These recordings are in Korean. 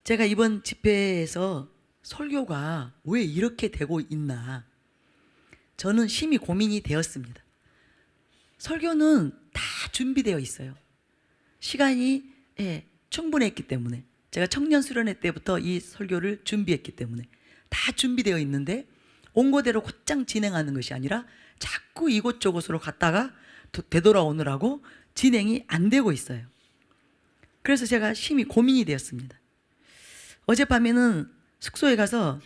제가 이번 집회에서 설교가 왜 이렇게 되고 있나, 저는 심히 고민이 되었습니다. 설교는 다 준비되어 있어요. 시간이 충분했기 때문에, 제가 청년 수련회 때부터 이 설교를 준비했기 때문에 다 준비되어 있는데, 온거대로 곧장 진행하는 것이 아니라 자꾸 이곳저곳으로 갔다가 되돌아오느라고 진행이 안 되고 있어요. 그래서 제가 심히 고민이 되었습니다. 어젯밤에는 숙소에 가서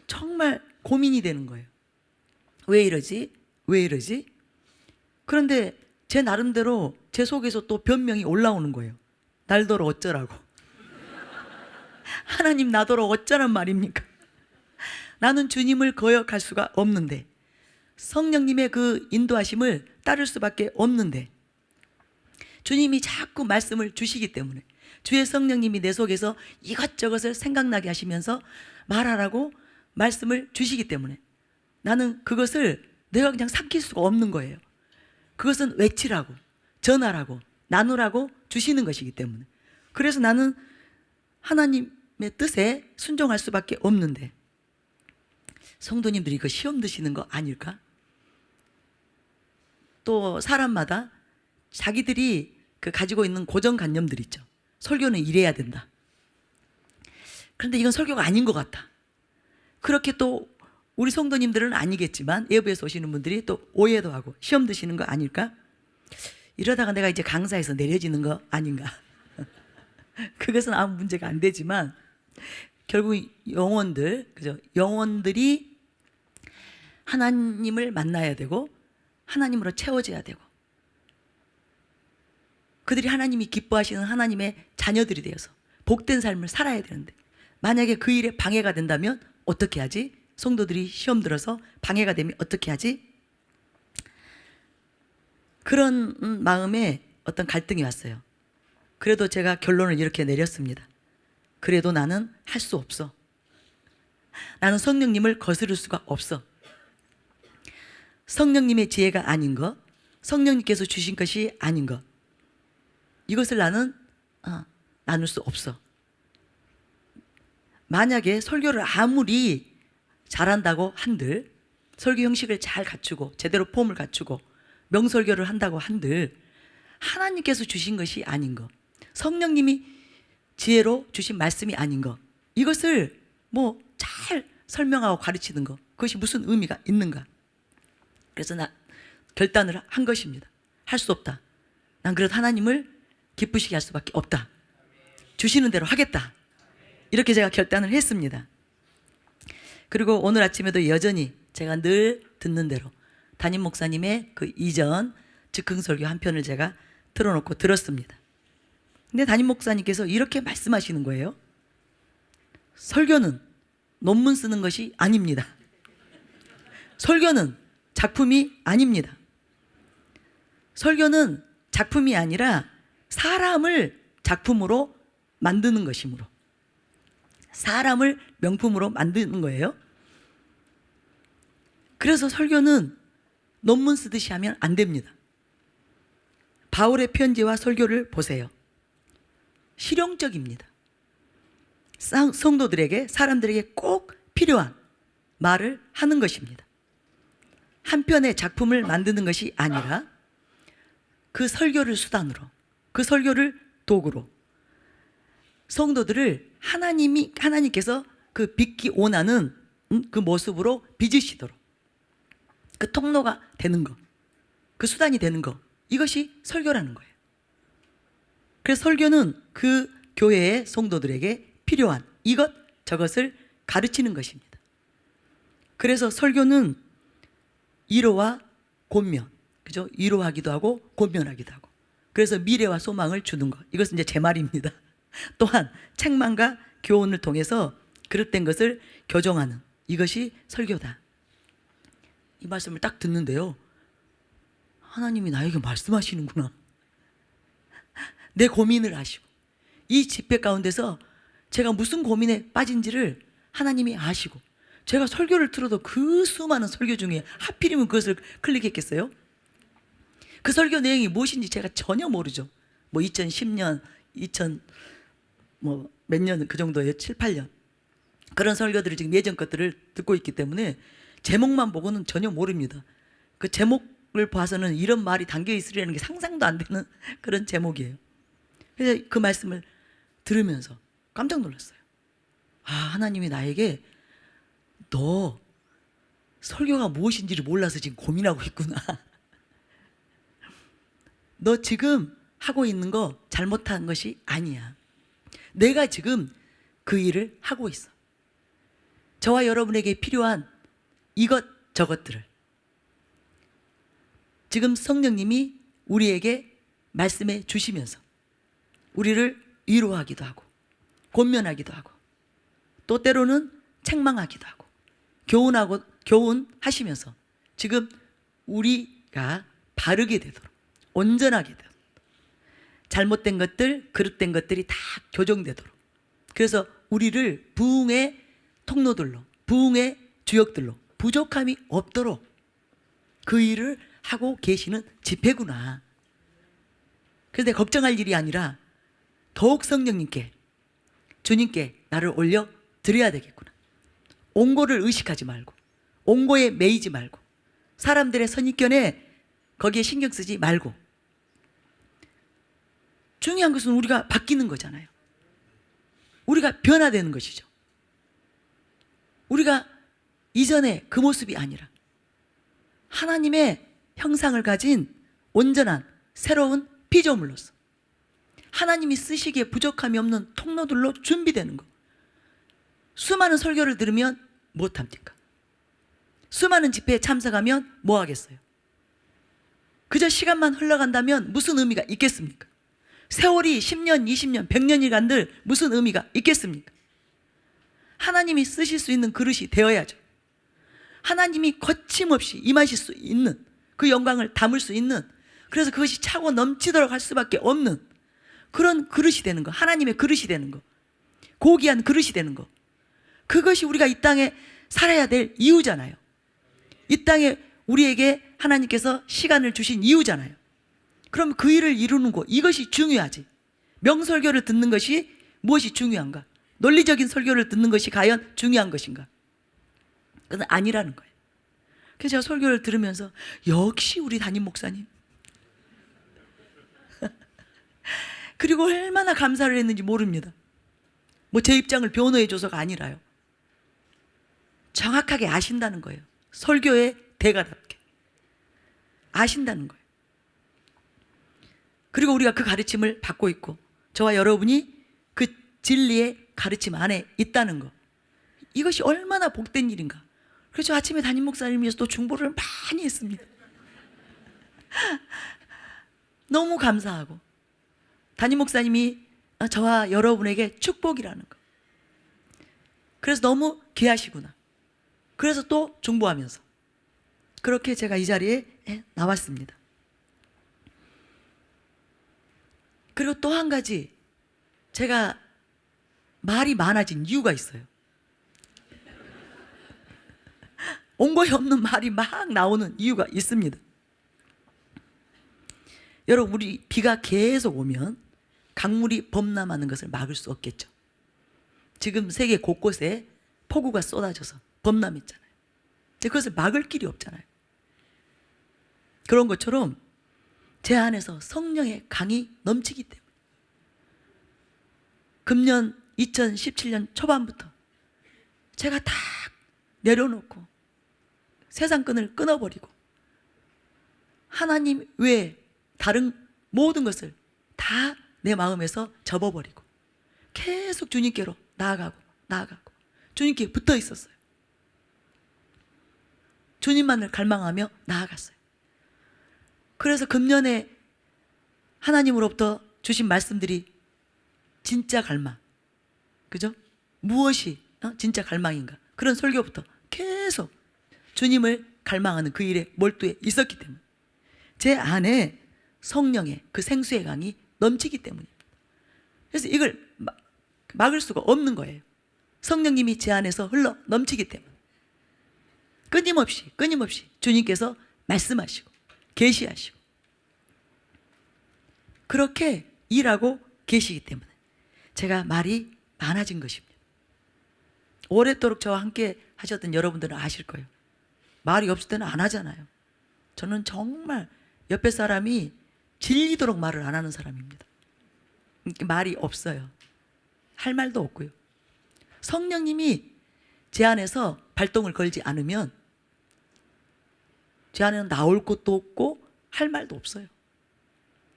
정말 고민이 되는 거예요. 왜 이러지? 왜 이러지? 그런데 제 나름대로 제 속에서 또 변명이 올라오는 거예요. 날더러 어쩌라고. 하나님 나더러 어쩌란 말입니까? 나는 주님을 거역할 수가 없는데, 성령님의 그 인도하심을 따를 수밖에 없는데, 주님이 자꾸 말씀을 주시기 때문에, 주의 성령님이 내 속에서 이것저것을 생각나게 하시면서 말하라고 말씀을 주시기 때문에 나는 그것을 내가 그냥 삼킬 수가 없는 거예요. 그것은 외치라고, 전하라고, 나누라고 주시는 것이기 때문에. 그래서 나는 하나님의 뜻에 순종할 수밖에 없는데, 성도님들이 그 시험 드시는 거 아닐까? 또 사람마다 자기들이 그 가지고 있는 고정관념들 있죠. 설교는 이래야 된다. 그런데 이건 설교가 아닌 것 같아. 그렇게 또 우리 성도님들은 아니겠지만 예부에서 오시는 분들이 또 오해도 하고 시험 드시는 거 아닐까? 이러다가 내가 이제 강사에서 내려지는 거 아닌가? 그것은 아무 문제가 안 되지만, 결국 영혼들, 그죠? 영혼들이 하나님을 만나야 되고 하나님으로 채워져야 되고, 그들이 하나님이 기뻐하시는 하나님의 자녀들이 되어서 복된 삶을 살아야 되는데, 만약에 그 일에 방해가 된다면 어떻게 하지? 성도들이 시험 들어서 방해가 되면 어떻게 하지? 그런 마음에 어떤 갈등이 왔어요. 그래도 제가 결론을 이렇게 내렸습니다. 그래도 나는 할 수 없어. 나는 성령님을 거스를 수가 없어. 성령님의 지혜가 아닌 것, 성령님께서 주신 것이 아닌 것, 이것을 나는 나눌 수 없어. 만약에 설교를 아무리 잘한다고 한들, 설교 형식을 잘 갖추고 제대로 폼을 갖추고 명설교를 한다고 한들, 하나님께서 주신 것이 아닌 것, 성령님이 지혜로 주신 말씀이 아닌 것, 이것을 뭐 잘 설명하고 가르치는 것, 그것이 무슨 의미가 있는가? 그래서 나 결단을 한 것입니다. 할 수 없다. 난 그래도 하나님을 기쁘시게 할 수밖에 없다. 주시는 대로 하겠다. 이렇게 제가 결단을 했습니다. 그리고 오늘 아침에도 여전히 제가 늘 듣는 대로 담임 목사님의 그 이전 즉흥설교 한 편을 제가 틀어놓고 들었습니다. 근데 담임 목사님께서 이렇게 말씀하시는 거예요. 설교는 논문 쓰는 것이 아닙니다. 설교는 작품이 아닙니다. 설교는 작품이 아니라 사람을 작품으로 만드는 것이므로, 사람을 명품으로 만드는 거예요. 그래서 설교는 논문 쓰듯이 하면 안 됩니다. 바울의 편지와 설교를 보세요. 실용적입니다. 성도들에게, 사람들에게 꼭 필요한 말을 하는 것입니다. 한 편의 작품을 만드는 것이 아니라 그 설교를 수단으로, 그 설교를 도구로 성도들을 하나님께서 그 빚기 원하는 그 모습으로 빚으시도록, 그 통로가 되는 것, 그 수단이 되는 것, 이것이 설교라는 거예요. 그래서 설교는 그 교회의 성도들에게 필요한 이것 저것을 가르치는 것입니다. 그래서 설교는 위로와 권면, 그죠? 위로하기도 하고 권면하기도 하고, 그래서 미래와 소망을 주는 것, 이것은 이제 제 말입니다. 또한 책망과 교훈을 통해서 그릇된 것을 교정하는, 이것이 설교다. 이 말씀을 딱 듣는데요, 하나님이 나에게 말씀하시는구나. 내 고민을 아시고, 이 집회 가운데서 제가 무슨 고민에 빠진지를 하나님이 아시고, 제가 설교를 들어도 그 수많은 설교 중에 하필이면 그것을 클릭했겠어요? 그 설교 내용이 무엇인지 제가 전혀 모르죠. 뭐 2010년, 뭐 몇 년 그 정도예요. 7, 8년. 그런 설교들을 지금 예전 것들을 듣고 있기 때문에 제목만 보고는 전혀 모릅니다. 그 제목을 봐서는 이런 말이 담겨 있으리라는 게 상상도 안 되는 그런 제목이에요. 그래서 그 말씀을 들으면서 깜짝 놀랐어요. 아, 하나님이 나에게 너 설교가 무엇인지를 몰라서 지금 고민하고 있구나. 너 지금 하고 있는 거 잘못한 것이 아니야. 내가 지금 그 일을 하고 있어. 저와 여러분에게 필요한 이것 저것들을 지금 성령님이 우리에게 말씀해 주시면서 우리를 위로하기도 하고 권면하기도 하고 또 때로는 책망하기도 하고 교훈하시면서 지금 우리가 바르게 되도록 온전하게 되도록 잘못된 것들, 그릇된 것들이 다 교정되도록 그래서 우리를 부흥의 통로들로 부흥의 주역들로 부족함이 없도록 그 일을 하고 계시는 집회구나. 그런데 걱정할 일이 아니라 더욱 성령님께 주님께 나를 올려 드려야 되겠구나. 옹고를 의식하지 말고 옹고에 매이지 말고 사람들의 선입견에 거기에 신경 쓰지 말고 중요한 것은 우리가 바뀌는 거잖아요. 우리가 변화되는 것이죠. 우리가 이전에 그 모습이 아니라 하나님의 형상을 가진 온전한 새로운 피조물로서 하나님이 쓰시기에 부족함이 없는 통로들로 준비되는 것. 수많은 설교를 들으면 못합니까? 수많은 집회에 참석하면 뭐 하겠어요? 그저 시간만 흘러간다면 무슨 의미가 있겠습니까? 세월이 10년, 20년, 100년이 간들 무슨 의미가 있겠습니까? 하나님이 쓰실 수 있는 그릇이 되어야죠. 하나님이 거침없이 임하실 수 있는 그 영광을 담을 수 있는 그래서 그것이 차고 넘치도록 할 수밖에 없는 그런 그릇이 되는 거. 하나님의 그릇이 되는 거. 고귀한 그릇이 되는 거. 그것이 우리가 이 땅에 살아야 될 이유잖아요. 이 땅에 우리에게 하나님께서 시간을 주신 이유잖아요. 그럼 그 일을 이루는 거 이것이 중요하지. 명설교를 듣는 것이 무엇이 중요한가? 논리적인 설교를 듣는 것이 과연 중요한 것인가? 그건 아니라는 거예요. 그래서 제가 설교를 들으면서 역시 우리 담임 목사님 그리고 얼마나 감사를 했는지 모릅니다. 뭐 제 입장을 변호해줘서가 아니라요. 정확하게 아신다는 거예요. 설교의 대가답게 아신다는 거예요. 그리고 우리가 그 가르침을 받고 있고 저와 여러분이 그 진리의 가르침 안에 있다는 것 이것이 얼마나 복된 일인가. 그래서 아침에 담임 목사님 위해서 또 중보를 많이 했습니다. 너무 감사하고 담임 목사님이 저와 여러분에게 축복이라는 것. 그래서 너무 귀하시구나. 그래서 또 중보하면서 그렇게 제가 이 자리에 나왔습니다. 그리고 또 한 가지 제가 말이 많아진 이유가 있어요. 옹고에 없는 말이 막 나오는 이유가 있습니다. 여러분 우리 비가 계속 오면 강물이 범람하는 것을 막을 수 없겠죠. 지금 세계 곳곳에 폭우가 쏟아져서 범람했잖아요. 그것을 막을 길이 없잖아요. 그런 것처럼 제 안에서 성령의 강이 넘치기 때문에 금년 2017년 초반부터 제가 다 내려놓고 세상 끈을 끊어버리고 하나님 외에 다른 모든 것을 다 내 마음에서 접어버리고 계속 주님께로 나아가고 주님께 붙어 있었어요. 주님만을 갈망하며 나아갔어요. 그래서 금년에 하나님으로부터 주신 말씀들이 진짜 갈망, 그죠? 무엇이 진짜 갈망인가? 그런 설교부터 계속 주님을 갈망하는 그 일에 몰두해 있었기 때문에 제 안에 성령의 그 생수의 강이 넘치기 때문입니다. 그래서 이걸 막을 수가 없는 거예요. 성령님이 제 안에서 흘러 넘치기 때문에 끊임없이 주님께서 말씀하시고 계시하시고 그렇게 일하고 계시기 때문에 제가 말이 많아진 것입니다. 오랫도록 저와 함께 하셨던 여러분들은 아실 거예요. 말이 없을 때는 안 하잖아요. 저는 정말 옆에 사람이 질리도록 말을 안 하는 사람입니다. 말이 없어요. 할 말도 없고요. 성령님이 제 안에서 발동을 걸지 않으면 제 안에는 나올 것도 없고 할 말도 없어요.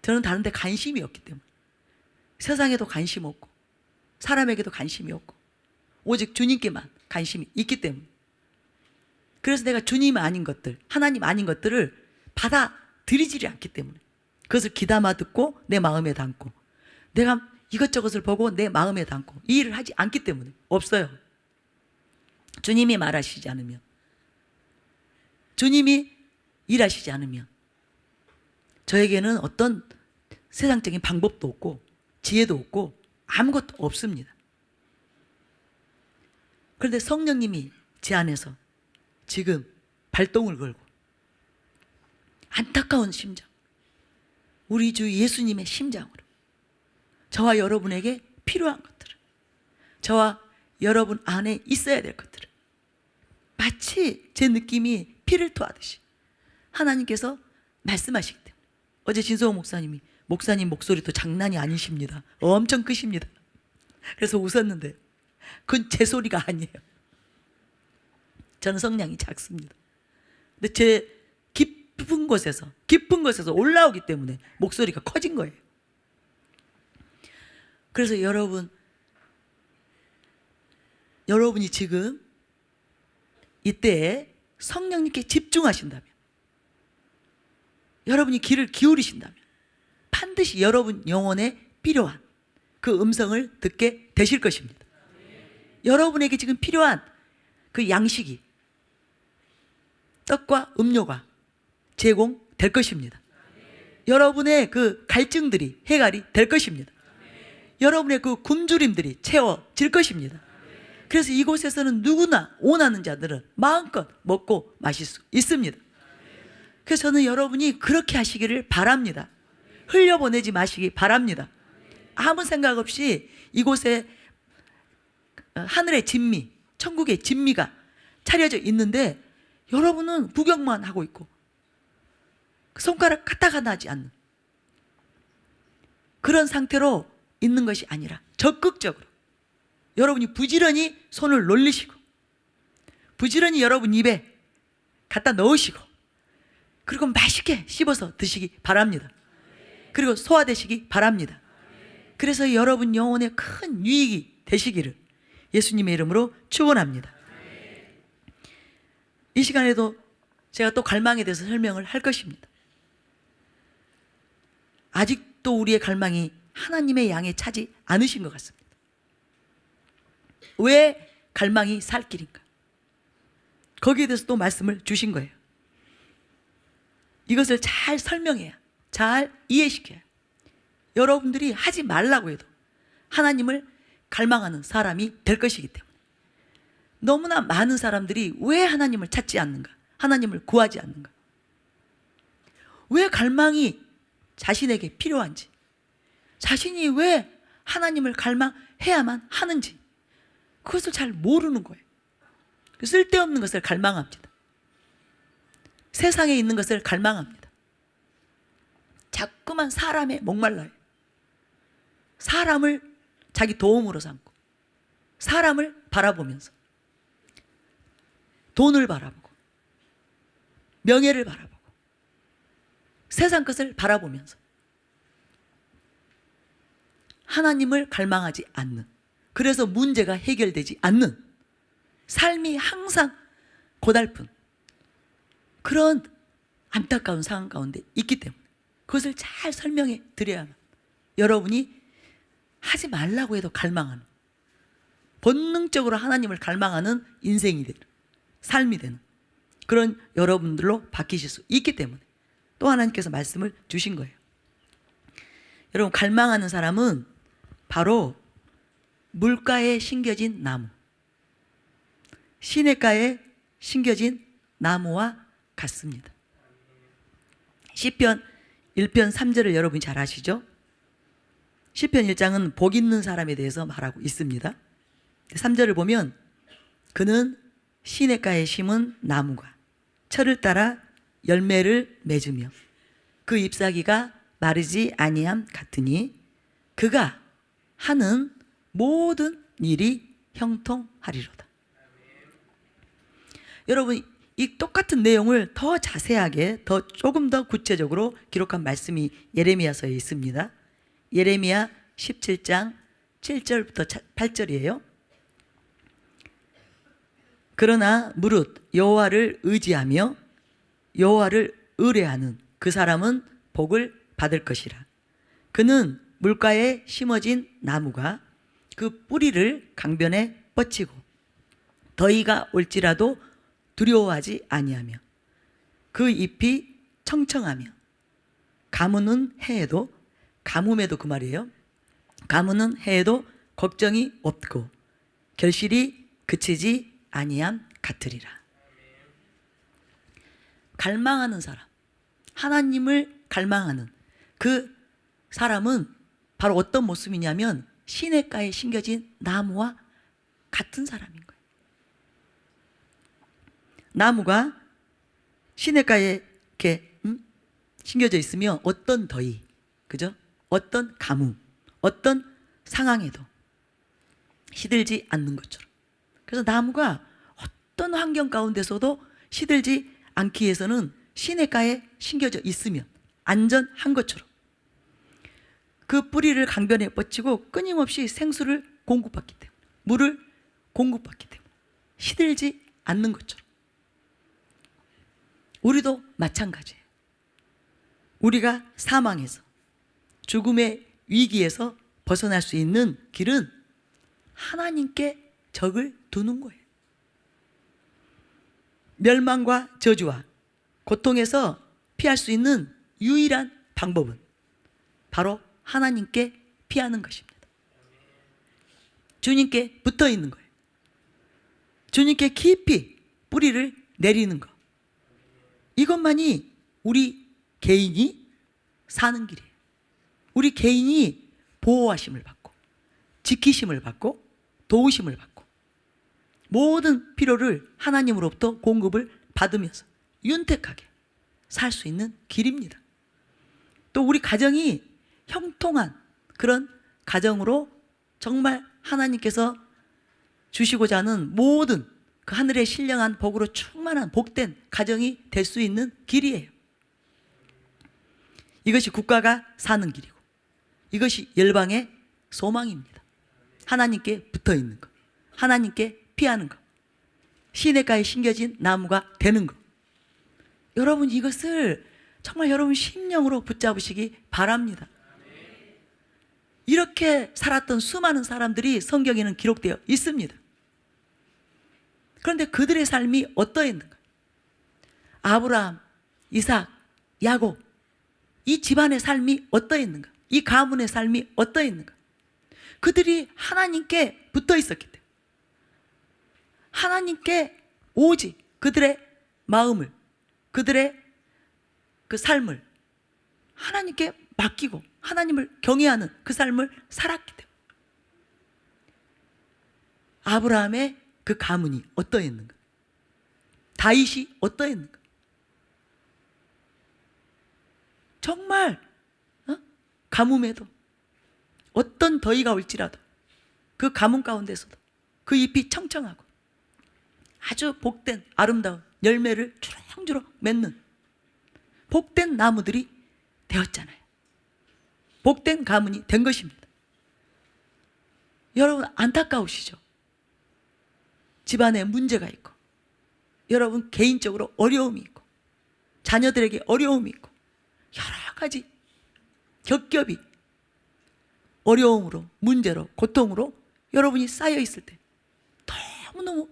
저는 다른 데 관심이 없기 때문에. 세상에도 관심 없고 사람에게도 관심이 없고 오직 주님께만 관심이 있기 때문에. 그래서 내가 주님 아닌 것들, 하나님 아닌 것들을 받아들이지 않기 때문에 그것을 귀담아 듣고 내 마음에 담고 내가 이것저것을 보고 내 마음에 담고 이 일을 하지 않기 때문에 없어요. 주님이 말하시지 않으면, 주님이 일하시지 않으면 저에게는 어떤 세상적인 방법도 없고 지혜도 없고 아무것도 없습니다. 그런데 성령님이 제 안에서 지금 발동을 걸고 안타까운 심정, 우리 주 예수님의 심장으로 저와 여러분에게 필요한 것들을, 저와 여러분 안에 있어야 될 것들을 마치 제 느낌이 피를 토하듯이 하나님께서 말씀하시기 때문에. 어제 진성호 목사님이 목사님 목소리도 장난이 아니십니다. 엄청 크십니다. 그래서 웃었는데 그건 제 소리가 아니에요. 저는 성량이 작습니다. 근데 제 깊은 곳에서 올라오기 때문에 목소리가 커진 거예요. 그래서 여러분이 지금 이때에 성령님께 집중하신다면, 여러분이 귀를 기울이신다면 반드시 여러분 영혼에 필요한 그 음성을 듣게 되실 것입니다. 여러분에게 지금 필요한 그 양식이, 떡과 음료가 제공될 것입니다. 여러분의 그 갈증들이 해갈이 될 것입니다. 여러분의 그 굶주림들이 채워질 것입니다. 그래서 이곳에서는 누구나 원하는 자들은 마음껏 먹고 마실 수 있습니다. 그래서 저는 여러분이 그렇게 하시기를 바랍니다. 흘려보내지 마시기 바랍니다. 아무 생각 없이 이곳에 하늘의 진미, 천국의 진미가 차려져 있는데 여러분은 구경만 하고 있고 손가락 까딱가 나지 않는 그런 상태로 있는 것이 아니라 적극적으로 여러분이 부지런히 손을 놀리시고 부지런히 여러분 입에 갖다 넣으시고 그리고 맛있게 씹어서 드시기 바랍니다. 그리고 소화되시기 바랍니다. 그래서 여러분 영혼에 큰 유익이 되시기를 예수님의 이름으로 축원합니다. 이 시간에도 제가 또 갈망에 대해서 설명을 할 것입니다. 아직도 우리의 갈망이 하나님의 양에 차지 않으신 것 같습니다. 왜 갈망이 살 길인가? 거기에 대해서 또 말씀을 주신 거예요. 이것을 잘 설명해야, 잘 이해시켜야 여러분들이 하지 말라고 해도 하나님을 갈망하는 사람이 될 것이기 때문에. 너무나 많은 사람들이 왜 하나님을 찾지 않는가? 하나님을 구하지 않는가? 왜 갈망이 자신에게 필요한지, 자신이 왜 하나님을 갈망해야만 하는지 그것을 잘 모르는 거예요. 쓸데없는 것을 갈망합니다. 세상에 있는 것을 갈망합니다. 자꾸만 사람에 목말라요. 사람을 자기 도움으로 삼고 사람을 바라보면서 돈을 바라보고 명예를 바라보고 세상 것을 바라보면서 하나님을 갈망하지 않는, 그래서 문제가 해결되지 않는 삶이 항상 고달픈 그런 안타까운 상황 가운데 있기 때문에 그것을 잘 설명해 드려야만 여러분이 하지 말라고 해도 갈망하는, 본능적으로 하나님을 갈망하는 인생이 되는, 삶이 되는 그런 여러분들로 바뀌실 수 있기 때문에 또 하나님께서 말씀을 주신 거예요. 여러분, 갈망하는 사람은 바로 물가에 심겨진 나무, 시냇가에 심겨진 나무와 같습니다. 시편 1편 3절을 여러분이 잘 아시죠? 시편 1장은 복 있는 사람에 대해서 말하고 있습니다. 3절을 보면 그는 시냇가에 심은 나무가 철을 따라 열매를 맺으며 그 잎사귀가 마르지 아니함 같으니 그가 하는 모든 일이 형통하리로다. 여러분, 이 똑같은 내용을 더 자세하게 더 조금 더 구체적으로 기록한 말씀이 예레미야서에 있습니다. 예레미야 17장 7절부터 8절이에요. 그러나 무릇 여호와를 의지하며 여호와를 의뢰하는 그 사람은 복을 받을 것이라. 그는 물가에 심어진 나무가 그 뿌리를 강변에 뻗치고 더위가 올지라도 두려워하지 아니하며 그 잎이 청청하며 가무는 해에도, 가뭄에도 그 말이에요. 가무는 해에도 걱정이 없고 결실이 그치지 아니함 같으리라. 갈망하는 사람, 하나님을 갈망하는 그 사람은 바로 어떤 모습이냐면 시냇가에 심겨진 나무와 같은 사람인 거예요. 나무가 시냇가에 이렇게 심겨져 있으면 어떤 더위, 그죠? 어떤 가뭄, 어떤 상황에도 시들지 않는 것처럼. 그래서 나무가 어떤 환경 가운데서도 시들지 않기 위해서는 시냇가에 심겨져 있으면 안전한 것처럼 그 뿌리를 강변에 뻗치고 끊임없이 생수를 공급받기 때문에, 물을 공급받기 때문에 시들지 않는 것처럼 우리도 마찬가지예요. 우리가 사망에서, 죽음의 위기에서 벗어날 수 있는 길은 하나님께 적을 두는 거예요. 멸망과 저주와 고통에서 피할 수 있는 유일한 방법은 바로 하나님께 피하는 것입니다. 주님께 붙어 있는 거예요. 주님께 깊이 뿌리를 내리는 것. 이것만이 우리 개인이 사는 길이에요. 우리 개인이 보호하심을 받고 지키심을 받고 도우심을 받고 모든 필요를 하나님으로부터 공급을 받으면서 윤택하게 살 수 있는 길입니다. 또 우리 가정이 형통한 그런 가정으로 정말 하나님께서 주시고자 하는 모든 그 하늘의 신령한 복으로 충만한 복된 가정이 될 수 있는 길이에요. 이것이 국가가 사는 길이고 이것이 열방의 소망입니다. 하나님께 붙어 있는 것, 하나님께 피하는 것, 시냇가에 심겨진 나무가 되는 것. 여러분, 이것을 정말 여러분 심령으로 붙잡으시기 바랍니다. 이렇게 살았던 수많은 사람들이 성경에는 기록되어 있습니다. 그런데 그들의 삶이 어떠했는가? 아브라함, 이삭, 야곱, 이 집안의 삶이 어떠했는가? 이 가문의 삶이 어떠했는가? 그들이 하나님께 붙어 있었기 때문에 하나님께 오직 그들의 마음을, 그들의 그 삶을 하나님께 맡기고 하나님을 경외하는 그 삶을 살았기 때문에 아브라함의 그 가문이 어떠했는가? 다윗이 어떠했는가? 정말 가뭄에도 어떤 더위가 올지라도 그 가뭄 가운데서도 그 잎이 청청하고 아주 복된 아름다운 열매를 주렁주렁 맺는 복된 나무들이 되었잖아요. 복된 가문이 된 것입니다. 여러분, 안타까우시죠? 집안에 문제가 있고 여러분 개인적으로 어려움이 있고 자녀들에게 어려움이 있고 여러 가지 겹겹이 어려움으로, 문제로, 고통으로 여러분이 쌓여 있을 때 너무너무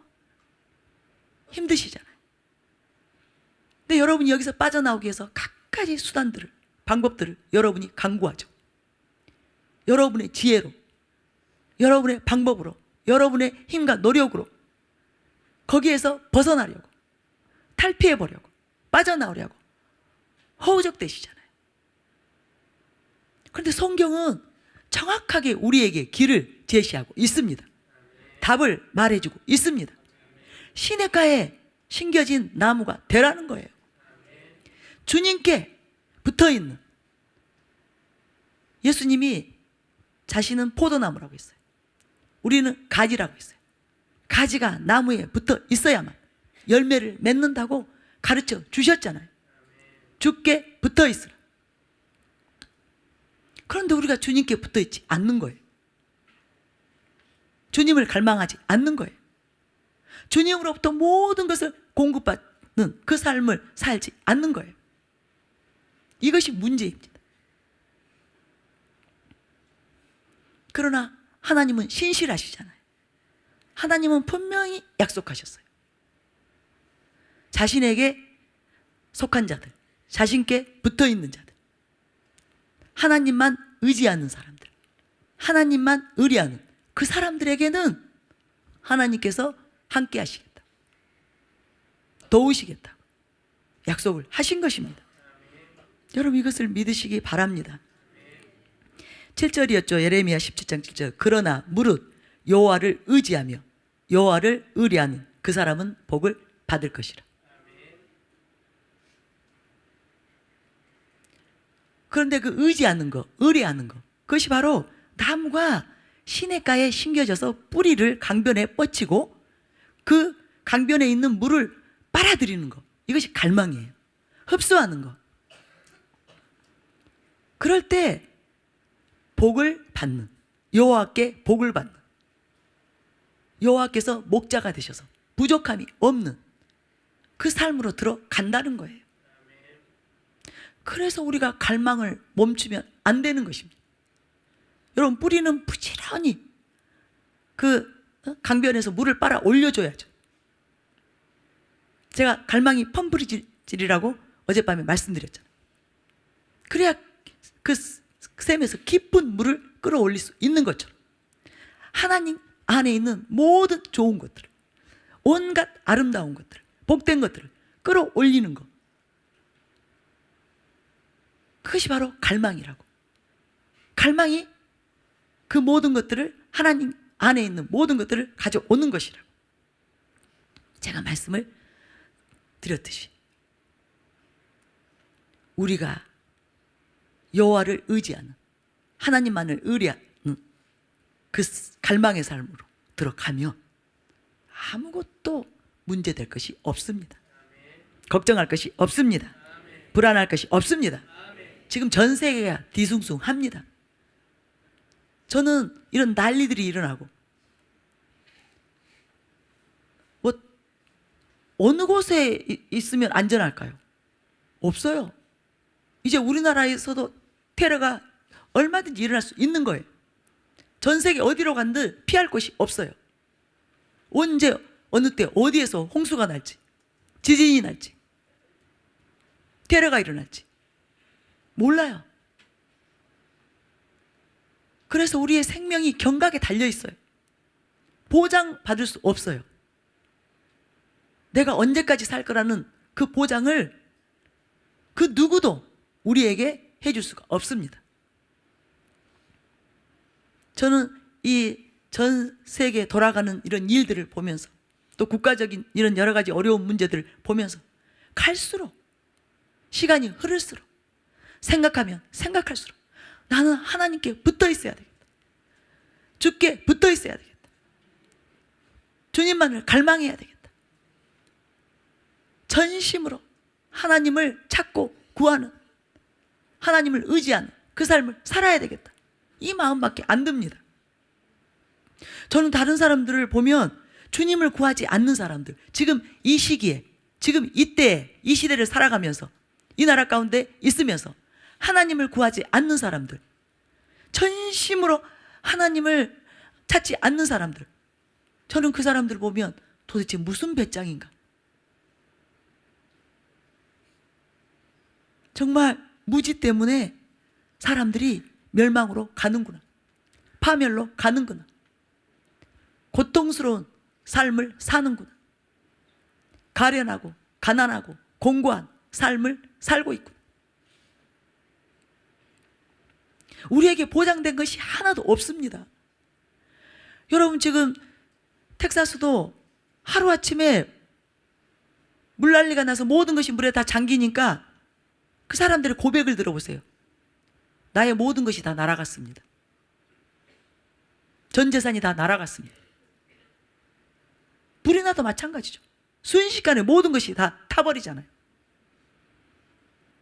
힘드시잖아요. 근데 여러분이 여기서 빠져나오기 위해서 갖가지 수단들을, 방법들을 여러분이 강구하죠. 여러분의 지혜로, 여러분의 방법으로, 여러분의 힘과 노력으로 거기에서 벗어나려고, 탈피해보려고, 빠져나오려고 허우적대시잖아요. 그런데 성경은 정확하게 우리에게 길을 제시하고 있습니다. 답을 말해주고 있습니다. 시냇가에 심겨진 나무가 되라는 거예요. 주님께 붙어있는, 예수님이 자신은 포도나무라고 했어요. 우리는 가지라고 했어요. 가지가 나무에 붙어 있어야만 열매를 맺는다고 가르쳐 주셨잖아요. 주께 붙어 있으라. 그런데 우리가 주님께 붙어 있지 않는 거예요. 주님을 갈망하지 않는 거예요. 주님으로부터 모든 것을 공급받는 그 삶을 살지 않는 거예요. 이것이 문제입니다. 그러나 하나님은 신실하시잖아요. 하나님은 분명히 약속하셨어요. 자신에게 속한 자들, 자신께 붙어 있는 자들, 하나님만 의지하는 사람들, 하나님만 의뢰하는 그 사람들에게는 하나님께서 함께 하시겠다, 도우시겠다 약속을 하신 것입니다. 여러분, 이것을 믿으시기 바랍니다. 7절이었죠. 예레미야 17장 7절. 그러나 무릇 여호와를 의지하며 여호와를 의뢰하는 그 사람은 복을 받을 것이라. 그런데 그 의지하는 거, 의뢰하는 거, 그것이 바로 나무가 시냇가에 심겨져서 뿌리를 강변에 뻗치고 그 강변에 있는 물을 빨아들이는 거, 이것이 갈망이에요. 흡수하는 거. 그럴 때 복을 받는, 여호와께 복을 받는, 여호와께서 목자가 되셔서 부족함이 없는 그 삶으로 들어간다는 거예요. 그래서 우리가 갈망을 멈추면 안 되는 것입니다. 여러분, 뿌리는 부지런히 그 강변에서 물을 빨아 올려줘야죠. 제가 갈망이 펌프질이라고 어젯밤에 말씀드렸잖아요. 그래야 그 샘에서 깊은 물을 끌어올릴 수 있는 것처럼 하나님 안에 있는 모든 좋은 것들을, 온갖 아름다운 것들을, 복된 것들을 끌어올리는 것, 그것이 바로 갈망이라고. 갈망이 그 모든 것들을, 하나님 안에 있는 모든 것들을 가져오는 것이라고 제가 말씀을 드렸듯이, 우리가 여호와를 의지하는, 하나님만을 의뢰하는 그 갈망의 삶으로 들어가면 아무것도 문제될 것이 없습니다. 걱정할 것이 없습니다. 불안할 것이 없습니다. 지금 전 세계가 뒤숭숭합니다. 저는 이런 난리들이 일어나고 뭐 어느 곳에 있으면 안전할까요? 없어요. 이제 우리나라에서도 테러가 얼마든지 일어날 수 있는 거예요. 전 세계 어디로 간들 피할 곳이 없어요. 언제, 어느 때, 어디에서 홍수가 날지, 지진이 날지, 테러가 일어날지 몰라요. 그래서 우리의 생명이 경각에 달려 있어요. 보장받을 수 없어요. 내가 언제까지 살 거라는 그 보장을 그 누구도 우리에게 해줄 수가 없습니다. 저는 이 전 세계 돌아가는 이런 일들을 보면서, 또 국가적인 이런 여러 가지 어려운 문제들을 보면서 갈수록, 시간이 흐를수록, 생각하면 생각할수록 나는 하나님께 붙어 있어야 되겠다. 주께 붙어 있어야 되겠다. 주님만을 갈망해야 되겠다. 전심으로 하나님을 찾고 구하는, 하나님을 의지하는 그 삶을 살아야 되겠다. 이 마음밖에 안 듭니다. 저는 다른 사람들을 보면 주님을 구하지 않는 사람들, 지금 이 시기에, 지금 이때에, 이 시대를 살아가면서, 이 나라 가운데 있으면서 하나님을 구하지 않는 사람들, 전심으로 하나님을 찾지 않는 사람들, 저는 그 사람들을 보면 도대체 무슨 배짱인가, 정말 무지 때문에 사람들이 멸망으로 가는구나, 파멸로 가는구나, 고통스러운 삶을 사는구나, 가련하고 가난하고 공고한 삶을 살고 있구나. 우리에게 보장된 것이 하나도 없습니다. 여러분 지금 텍사스도 하루아침에 물난리가 나서 모든 것이 물에 다 잠기니까 그 사람들의 고백을 들어보세요. 나의 모든 것이 다 날아갔습니다. 전 재산이 다 날아갔습니다. 불이 나도 마찬가지죠. 순식간에 모든 것이 다 타버리잖아요.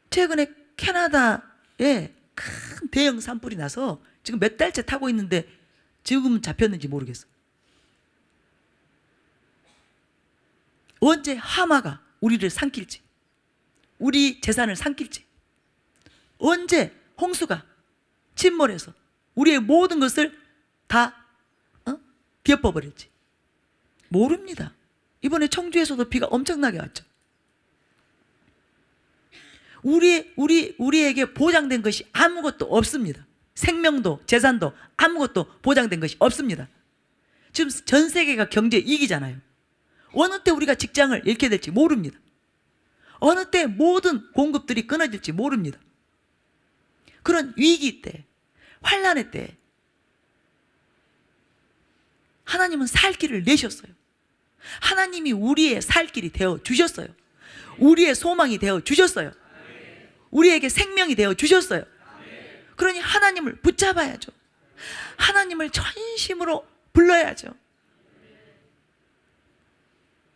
최근에 캐나다에 큰 대형 산불이 나서 지금 몇 달째 타고 있는데 지금 잡혔는지 모르겠어요. 언제 하마가 우리를 삼킬지, 우리 재산을 삼킬지, 언제 홍수가 침몰해서 우리의 모든 것을 다 뒤엎어버릴지 모릅니다. 이번에 청주에서도 비가 엄청나게 왔죠. 우리에게 보장된 것이 아무것도 없습니다. 생명도 재산도 아무것도 보장된 것이 없습니다. 지금 전 세계가 경제 위기잖아요. 어느 때 우리가 직장을 잃게 될지 모릅니다. 어느 때 모든 공급들이 끊어질지 모릅니다. 그런 위기 때, 환난의 때 하나님은 살 길을 내셨어요. 하나님이 우리의 살 길이 되어 주셨어요. 우리의 소망이 되어 주셨어요. 우리에게 생명이 되어 주셨어요. 그러니 하나님을 붙잡아야죠. 하나님을 전심으로 불러야죠.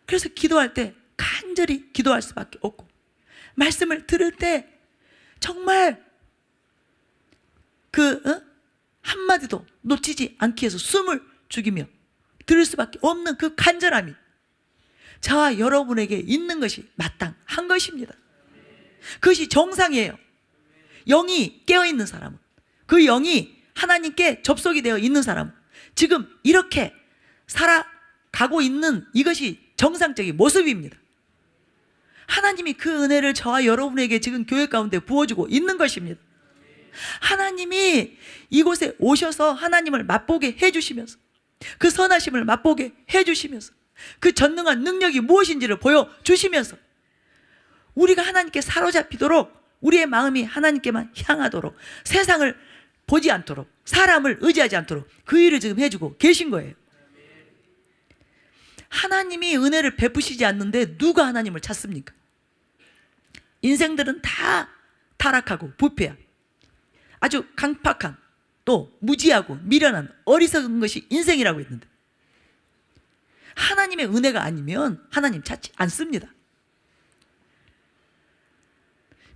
그래서 기도할 때 간절히 기도할 수밖에 없고, 말씀을 들을 때 정말 한마디도 놓치지 않기 위해서 숨을 죽이며 들을 수밖에 없는 그 간절함이 저와 여러분에게 있는 것이 마땅한 것입니다. 그것이 정상이에요. 영이 깨어있는 사람은, 그 영이 하나님께 접속이 되어 있는 사람은 지금 이렇게 살아가고 있는 이것이 정상적인 모습입니다. 하나님이 그 은혜를 저와 여러분에게 지금 교회 가운데 부어주고 있는 것입니다. 하나님이 이곳에 오셔서 하나님을 맛보게 해주시면서, 그 선하심을 맛보게 해주시면서, 그 전능한 능력이 무엇인지를 보여주시면서 우리가 하나님께 사로잡히도록, 우리의 마음이 하나님께만 향하도록, 세상을 보지 않도록, 사람을 의지하지 않도록 그 일을 지금 해주고 계신 거예요. 하나님이 은혜를 베푸시지 않는데 누가 하나님을 찾습니까? 인생들은 다 타락하고 부패한, 아주 강팍한, 또 무지하고 미련한 어리석은 것이 인생이라고 했는데, 하나님의 은혜가 아니면 하나님 찾지 않습니다.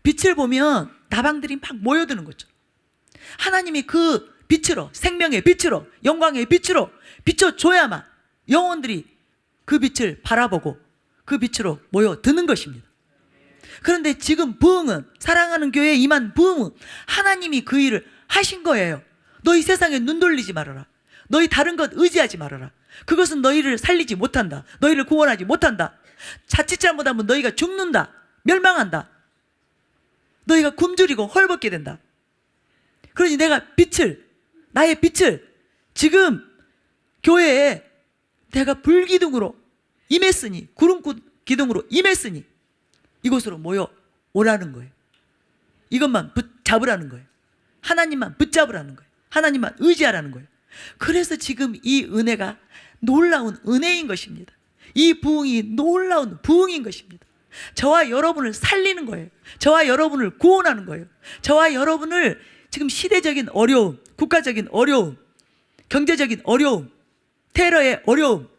빛을 보면 나방들이 막 모여드는 거죠. 하나님이 그 빛으로, 생명의 빛으로, 영광의 빛으로 비춰줘야만 영혼들이 그 빛을 바라보고 그 빛으로 모여드는 것입니다. 그런데 지금 부흥은, 사랑하는 교회에 임한 부흥은 하나님이 그 일을 하신 거예요. 너희 세상에 눈 돌리지 말아라. 너희 다른 것 의지하지 말아라. 그것은 너희를 살리지 못한다. 너희를 구원하지 못한다. 자칫 잘못하면 너희가 죽는다. 멸망한다. 너희가 굶주리고 헐벗게 된다. 그러니 내가 나의 빛을 지금 교회에 내가 불기둥으로 임했으니, 구름 기둥으로 임했으니 이곳으로 모여 오라는 거예요. 이것만 붙잡으라는 거예요. 하나님만 붙잡으라는 거예요. 하나님만 의지하라는 거예요. 그래서 지금 이 은혜가 놀라운 은혜인 것입니다. 이 부흥이 놀라운 부흥인 것입니다. 저와 여러분을 살리는 거예요. 저와 여러분을 구원하는 거예요. 저와 여러분을 지금 시대적인 어려움, 국가적인 어려움, 경제적인 어려움, 테러의 어려움,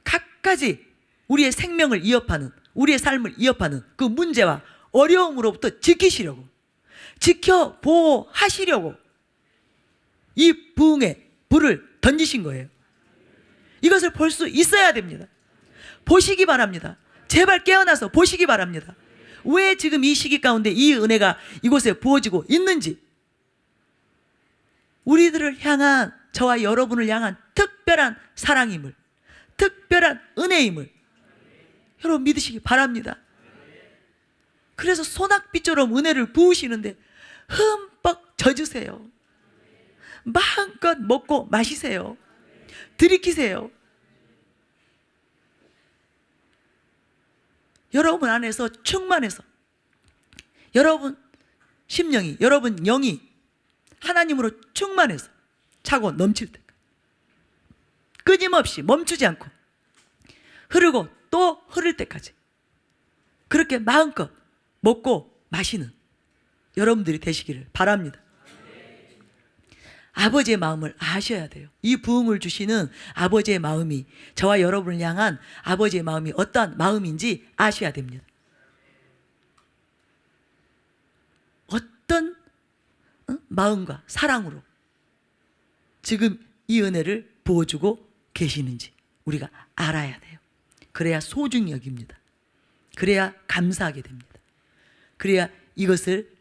갖가지 우리의 생명을 위협하는, 우리의 삶을 위협하는 그 문제와 어려움으로부터 지키시려고, 지켜 보호하시려고 이 부흥의 불을 던지신 거예요. 이것을 볼 수 있어야 됩니다. 보시기 바랍니다. 제발 깨어나서 보시기 바랍니다. 왜 지금 이 시기 가운데 이 은혜가 이곳에 부어지고 있는지, 우리들을 향한, 저와 여러분을 향한 특별한 사랑임을, 특별한 은혜임을 여러분 믿으시기 바랍니다. 그래서 소낙비처럼 은혜를 부으시는데 흠뻑 젖으세요. 마음껏 먹고 마시세요. 들이키세요. 여러분 안에서 충만해서 여러분 심령이, 여러분 영이 하나님으로 충만해서 차고 넘칠 때까지 끊임없이 멈추지 않고 흐르고 또 흐를 때까지 그렇게 마음껏 먹고 마시는 여러분들이 되시기를 바랍니다. 아버지의 마음을 아셔야 돼요. 이 부흥을 주시는 아버지의 마음이, 저와 여러분을 향한 아버지의 마음이 어떠한 마음인지 아셔야 됩니다. 어떤 마음과 사랑으로 지금 이 은혜를 부어주고 계시는지 우리가 알아야 돼요. 그래야 소중히 여깁니다. 그래야 감사하게 됩니다. 그래야 이것을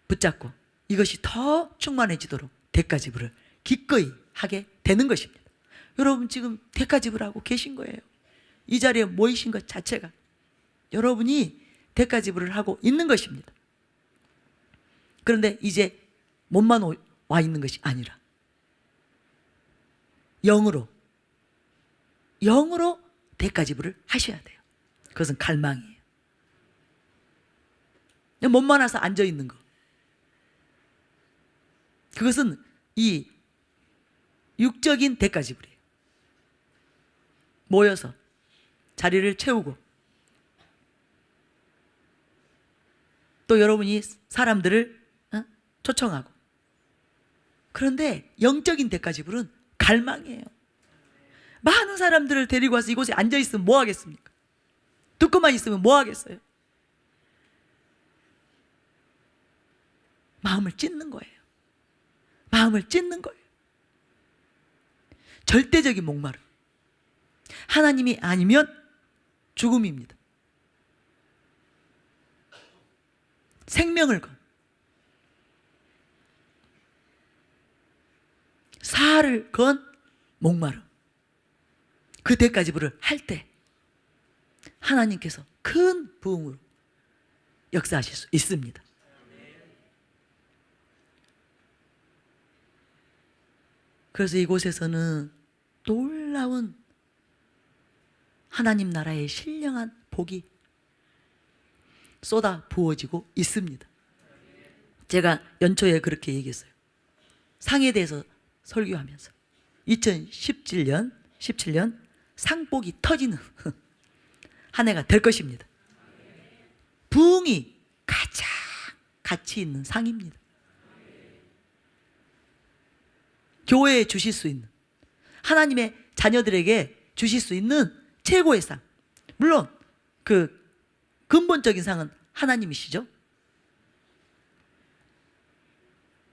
붙잡고 이것이 더 충만해지도록 대가지불을 기꺼이 하게 되는 것입니다. 여러분 지금 대가지불 하고 계신 거예요. 이 자리에 모이신 것 자체가 여러분이 대가지불을 하고 있는 것입니다. 그런데 이제 몸만 와 있는 것이 아니라 영으로 대가지불을 하셔야 돼요. 그것은 갈망이에요. 몸만 와서 앉아 있는 거, 그것은 이 육적인 대가지불이에요. 모여서 자리를 채우고 또 여러분이 사람들을 초청하고, 그런데 영적인 대가지불은 갈망이에요. 많은 사람들을 데리고 와서 이곳에 앉아 있으면 뭐 하겠습니까? 듣고만 있으면 뭐 하겠어요? 마음을 찢는 거예요. 마음을 찢는 거예요. 절대적인 목마름. 하나님이 아니면 죽음입니다. 생명을 건, 사를 건 목마름. 그 대가지불을 할 때 하나님께서 큰 부흥으로 역사하실 수 있습니다. 그래서 이곳에서는 놀라운 하나님 나라의 신령한 복이 쏟아 부어지고 있습니다. 제가 연초에 그렇게 얘기했어요. 상에 대해서 설교하면서 2017년 상복이 터지는 한 해가 될 것입니다. 부흥이 가장 가치 있는 상입니다. 교회에 주실 수 있는, 하나님의 자녀들에게 주실 수 있는 최고의 상. 물론 그 근본적인 상은 하나님이시죠.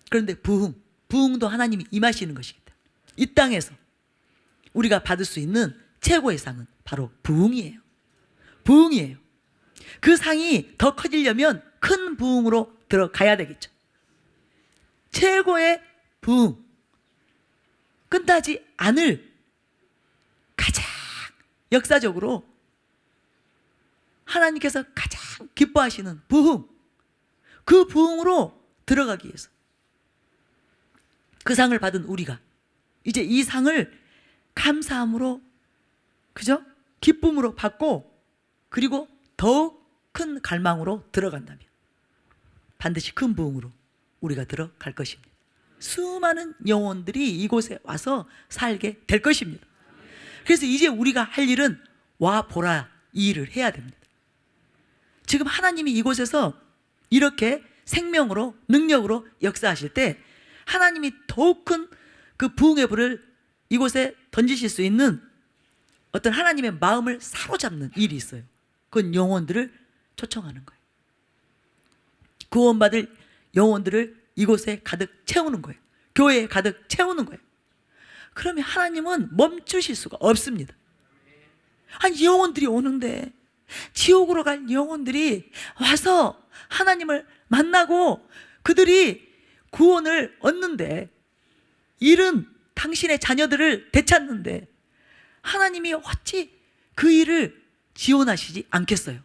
그런데 부흥도 하나님이 임하시는 것이기 때문에 이 땅에서 우리가 받을 수 있는 최고의 상은 바로 부흥이에요. 부흥이에요. 그 상이 더 커지려면 큰 부흥으로 들어가야 되겠죠. 최고의 부흥, 끝나지 않을 가장 역사적으로 하나님께서 가장 기뻐하시는 부흥, 그 부흥으로 들어가기 위해서 그 상을 받은 우리가 이제 이 상을 감사함으로, 그죠? 기쁨으로 받고, 그리고 더욱 큰 갈망으로 들어간다면 반드시 큰 부흥으로 우리가 들어갈 것입니다. 수많은 영혼들이 이곳에 와서 살게 될 것입니다. 그래서 이제 우리가 할 일은 와 보라, 이 일을 해야 됩니다. 지금 하나님이 이곳에서 이렇게 생명으로, 능력으로 역사하실 때 하나님이 더욱 큰 그 부흥의 불을 이곳에 던지실 수 있는 어떤 하나님의 마음을 사로잡는 일이 있어요. 그건 영혼들을 초청하는 거예요. 구원받을 영혼들을 이곳에 가득 채우는 거예요. 교회에 가득 채우는 거예요. 그러면 하나님은 멈추실 수가 없습니다. 아니, 영혼들이 오는데, 지옥으로 갈 영혼들이 와서 하나님을 만나고 그들이 구원을 얻는데, 일은 당신의 자녀들을 되찾는데 하나님이 어찌 그 일을 지원하시지 않겠어요?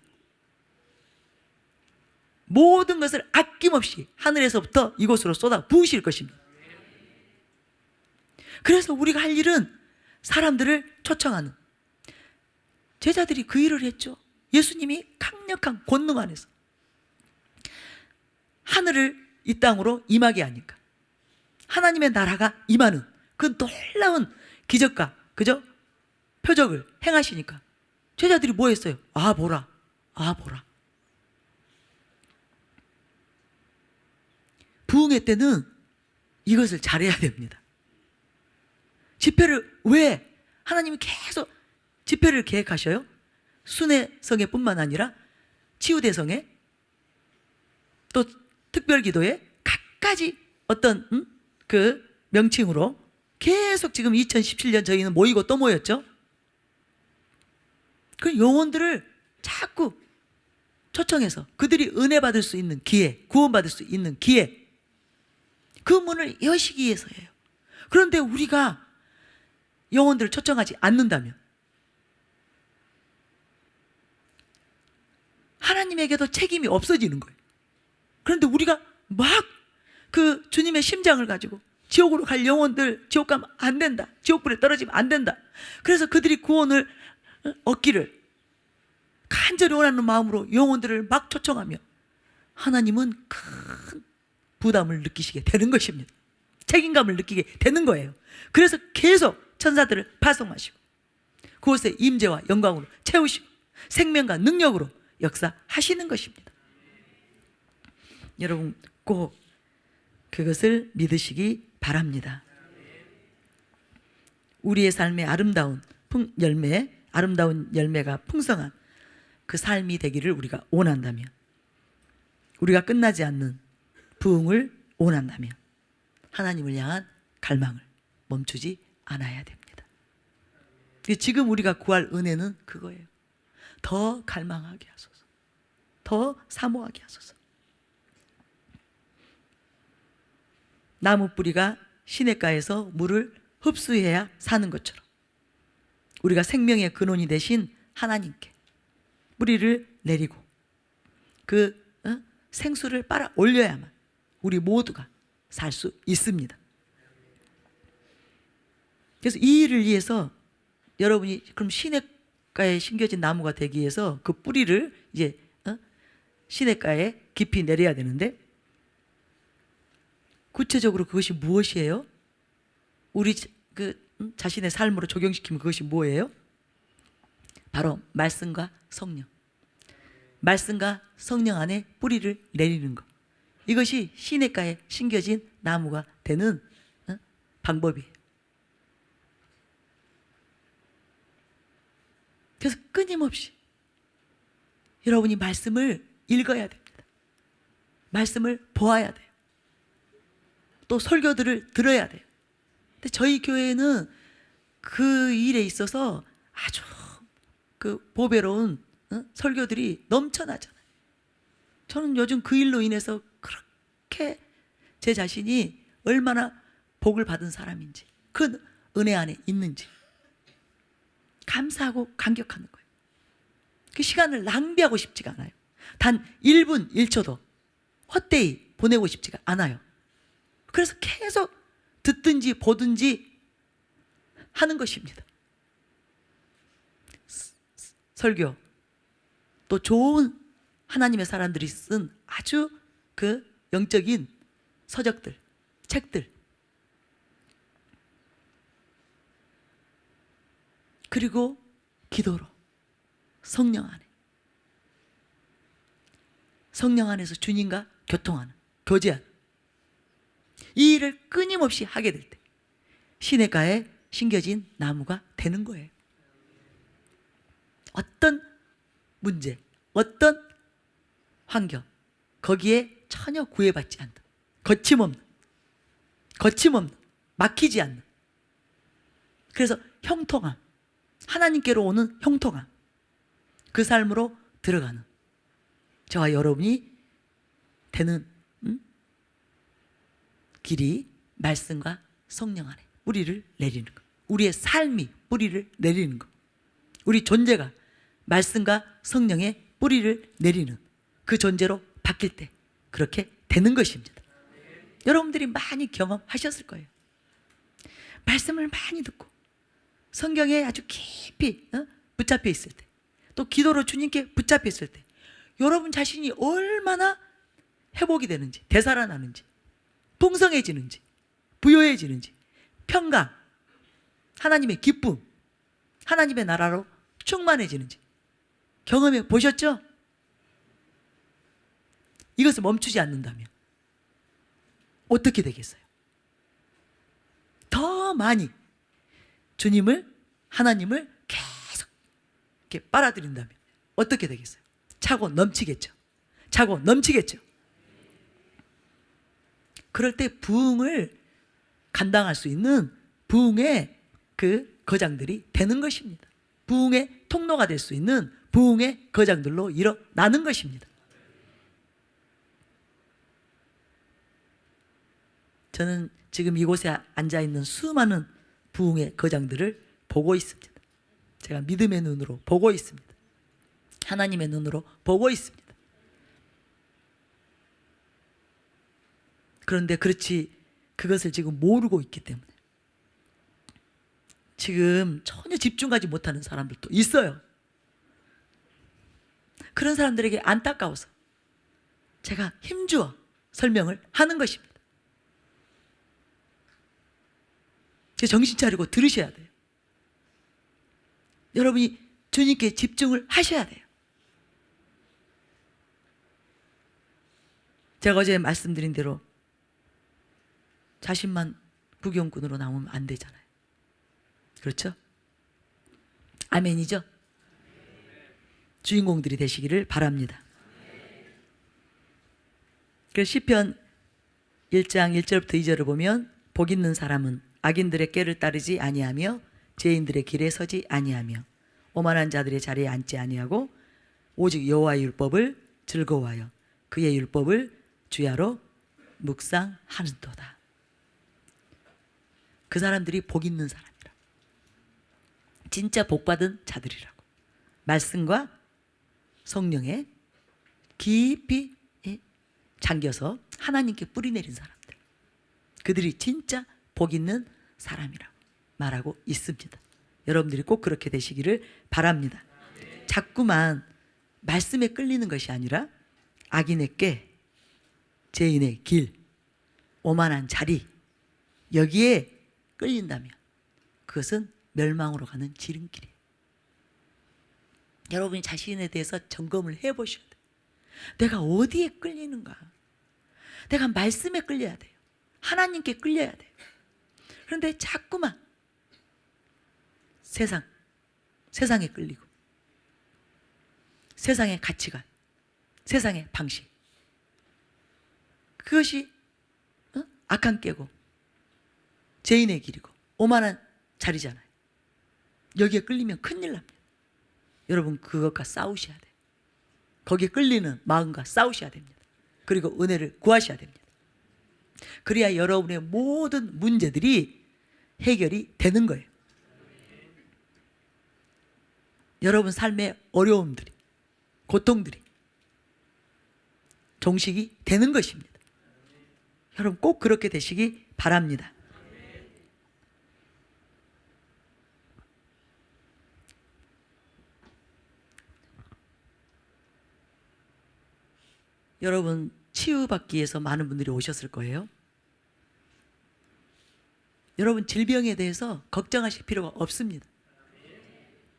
모든 것을 아낌없이 하늘에서부터 이곳으로 쏟아 부으실 것입니다. 그래서 우리가 할 일은 사람들을 초청하는, 제자들이 그 일을 했죠. 예수님이 강력한 권능 안에서 하늘을 이 땅으로 임하게 하니까 하나님의 나라가 임하는 그 놀라운 기적과 그죠? 표적을 행하시니까 제자들이 뭐 했어요? 아 보라, 아 보라. 부흥회 때는 이것을 잘해야 됩니다. 집회를 왜 하나님이 계속 집회를 계획하셔요? 순회성회 뿐만 아니라 치유대성회 또 특별기도회 각가지 어떤 그 명칭으로 계속 지금 2017년 저희는 모이고 또 모였죠. 그 영혼들을 자꾸 초청해서 그들이 은혜 받을 수 있는 기회, 구원받을 수 있는 기회, 그 문을 여시기 위해서예요. 그런데 우리가 영혼들을 초청하지 않는다면 하나님에게도 책임이 없어지는 거예요. 그런데 우리가 막 그 주님의 심장을 가지고 지옥으로 갈 영혼들, 지옥 가면 안 된다, 지옥불에 떨어지면 안 된다, 그래서 그들이 구원을 얻기를 간절히 원하는 마음으로 영혼들을 막 초청하며 하나님은 큰 부담을 느끼시게 되는 것입니다. 책임감을 느끼게 되는 거예요. 그래서 계속 천사들을 파송하시고 그곳에 임재와 영광으로 채우시고 생명과 능력으로 역사하시는 것입니다. 여러분 꼭 그것을 믿으시기 바랍니다. 우리의 삶의 아름다운 열매가 풍성한 그 삶이 되기를 우리가 원한다면, 우리가 끝나지 않는 부흥을 원한다면 하나님을 향한 갈망을 멈추지 않아야 됩니다. 지금 우리가 구할 은혜는 그거예요. 더 갈망하게 하소서, 더 사모하게 하소서. 나무 뿌리가 시냇가에서 물을 흡수해야 사는 것처럼 우리가 생명의 근원이 되신 하나님께 뿌리를 내리고 그 생수를 빨아 올려야만 우리 모두가 살 수 있습니다. 그래서 이 일을 위해서 여러분이 그럼 시냇가에 심겨진 나무가 되기 위해서 그 뿌리를 이제 시냇가에 깊이 내려야 되는데, 구체적으로 그것이 무엇이에요? 우리 자신의 삶으로 적용시키면 그것이 뭐예요? 바로 말씀과 성령. 말씀과 성령 안에 뿌리를 내리는 것. 이것이 시냇가에 심겨진 나무가 되는 방법이에요. 그래서 끊임없이 여러분이 말씀을 읽어야 됩니다. 말씀을 보아야 돼요. 또 설교들을 들어야 돼요. 근데 저희 교회는 그 일에 있어서 아주 그 보배로운 설교들이 넘쳐나잖아요. 저는 요즘 그 일로 인해서 그렇게 제 자신이 얼마나 복을 받은 사람인지, 그 은혜 안에 있는지 감사하고 감격하는 거예요. 그 시간을 낭비하고 싶지가 않아요. 단 1분 1초도 헛되이 보내고 싶지가 않아요. 그래서 계속 듣든지 보든지 하는 것입니다. 설교, 또 좋은 하나님의 사람들이 쓴 아주 그 영적인 서적들, 책들, 그리고 기도로 성령 안에서 주님과 교통하는, 교제하는 이 일을 끊임없이 하게 될 때 시냇가에 심겨진 나무가 되는 거예요. 어떤 문제, 어떤 환경, 거기에 전혀 구애받지 않는, 거침없는, 막히지 않는, 그래서 형통함, 하나님께로 오는 형통함, 그 삶으로 들어가는 저와 여러분이 되는 길이 말씀과 성령 안에 뿌리를 내리는 것. 우리의 삶이 뿌리를 내리는 것. 우리 존재가 말씀과 성령의 뿌리를 내리는 그 존재로 바뀔 때 그렇게 되는 것입니다. 여러분들이 많이 경험하셨을 거예요. 말씀을 많이 듣고 성경에 아주 깊이 붙잡혀 있을 때, 또 기도로 주님께 붙잡혀 있을 때 여러분 자신이 얼마나 회복이 되는지, 되살아나는지, 풍성해지는지, 부요해지는지, 평강, 하나님의 기쁨, 하나님의 나라로 충만해지는지 경험해 보셨죠? 이것을 멈추지 않는다면 어떻게 되겠어요? 더 많이 주님을, 하나님을 계속 이렇게 빨아들인다면 어떻게 되겠어요? 차고 넘치겠죠. 차고 넘치겠죠. 그럴 때 부흥을 감당할 수 있는 부흥의 그 거장들이 되는 것입니다. 부흥의 통로가 될 수 있는 부흥의 거장들로 일어나는 것입니다. 저는 지금 이곳에 앉아있는 수많은 부흥의 거장들을 보고 있습니다. 제가 믿음의 눈으로 보고 있습니다. 하나님의 눈으로 보고 있습니다. 그런데 그것을 지금 모르고 있기 때문에 지금 전혀 집중하지 못하는 사람들도 있어요. 그런 사람들에게 안타까워서 제가 힘주어 설명을 하는 것입니다. 정신 차리고 들으셔야 돼요. 여러분이 주님께 집중을 하셔야 돼요. 제가 어제 말씀드린 대로 자신만 구경꾼으로 나오면 안 되잖아요. 그렇죠? 아멘이죠? 주인공들이 되시기를 바랍니다. 그래서 시편 1장 1절부터 2절을 보면 복 있는 사람은 악인들의 꾀를 따르지 아니하며 죄인들의 길에 서지 아니하며 오만한 자들의 자리에 앉지 아니하고 오직 여호와의 율법을 즐거워하여 그의 율법을 주야로 묵상하는도다. 그 사람들이 복 있는 사람이라. 진짜 복받은 자들이라고. 말씀과 성령에 깊이 잠겨서 하나님께 뿌리내린 사람들. 그들이 진짜 복 있는 사람이라고 말하고 있습니다. 여러분들이 꼭 그렇게 되시기를 바랍니다. 자꾸만 말씀에 끌리는 것이 아니라 악인의 꾀, 죄인의 길, 오만한 자리, 여기에 끌린다면 그것은 멸망으로 가는 지름길이에요. 여러분이 자신에 대해서 점검을 해보셔야 돼요. 내가 어디에 끌리는가? 내가 말씀에 끌려야 돼요. 하나님께 끌려야 돼요. 그런데 자꾸만 세상에 끌리고 세상의 가치관, 세상의 방식, 그것이 악한 꾀고 죄인의 길이고 오만한 자리잖아요. 여기에 끌리면 큰일 납니다. 여러분 그것과 싸우셔야 돼요. 거기에 끌리는 마음과 싸우셔야 됩니다. 그리고 은혜를 구하셔야 됩니다. 그래야 여러분의 모든 문제들이 해결이 되는 거예요. 여러분 삶의 어려움들이, 고통들이 종식이 되는 것입니다. 여러분 꼭 그렇게 되시기 바랍니다. 여러분 치유받기 위해서 많은 분들이 오셨을 거예요. 여러분 질병에 대해서 걱정하실 필요가 없습니다.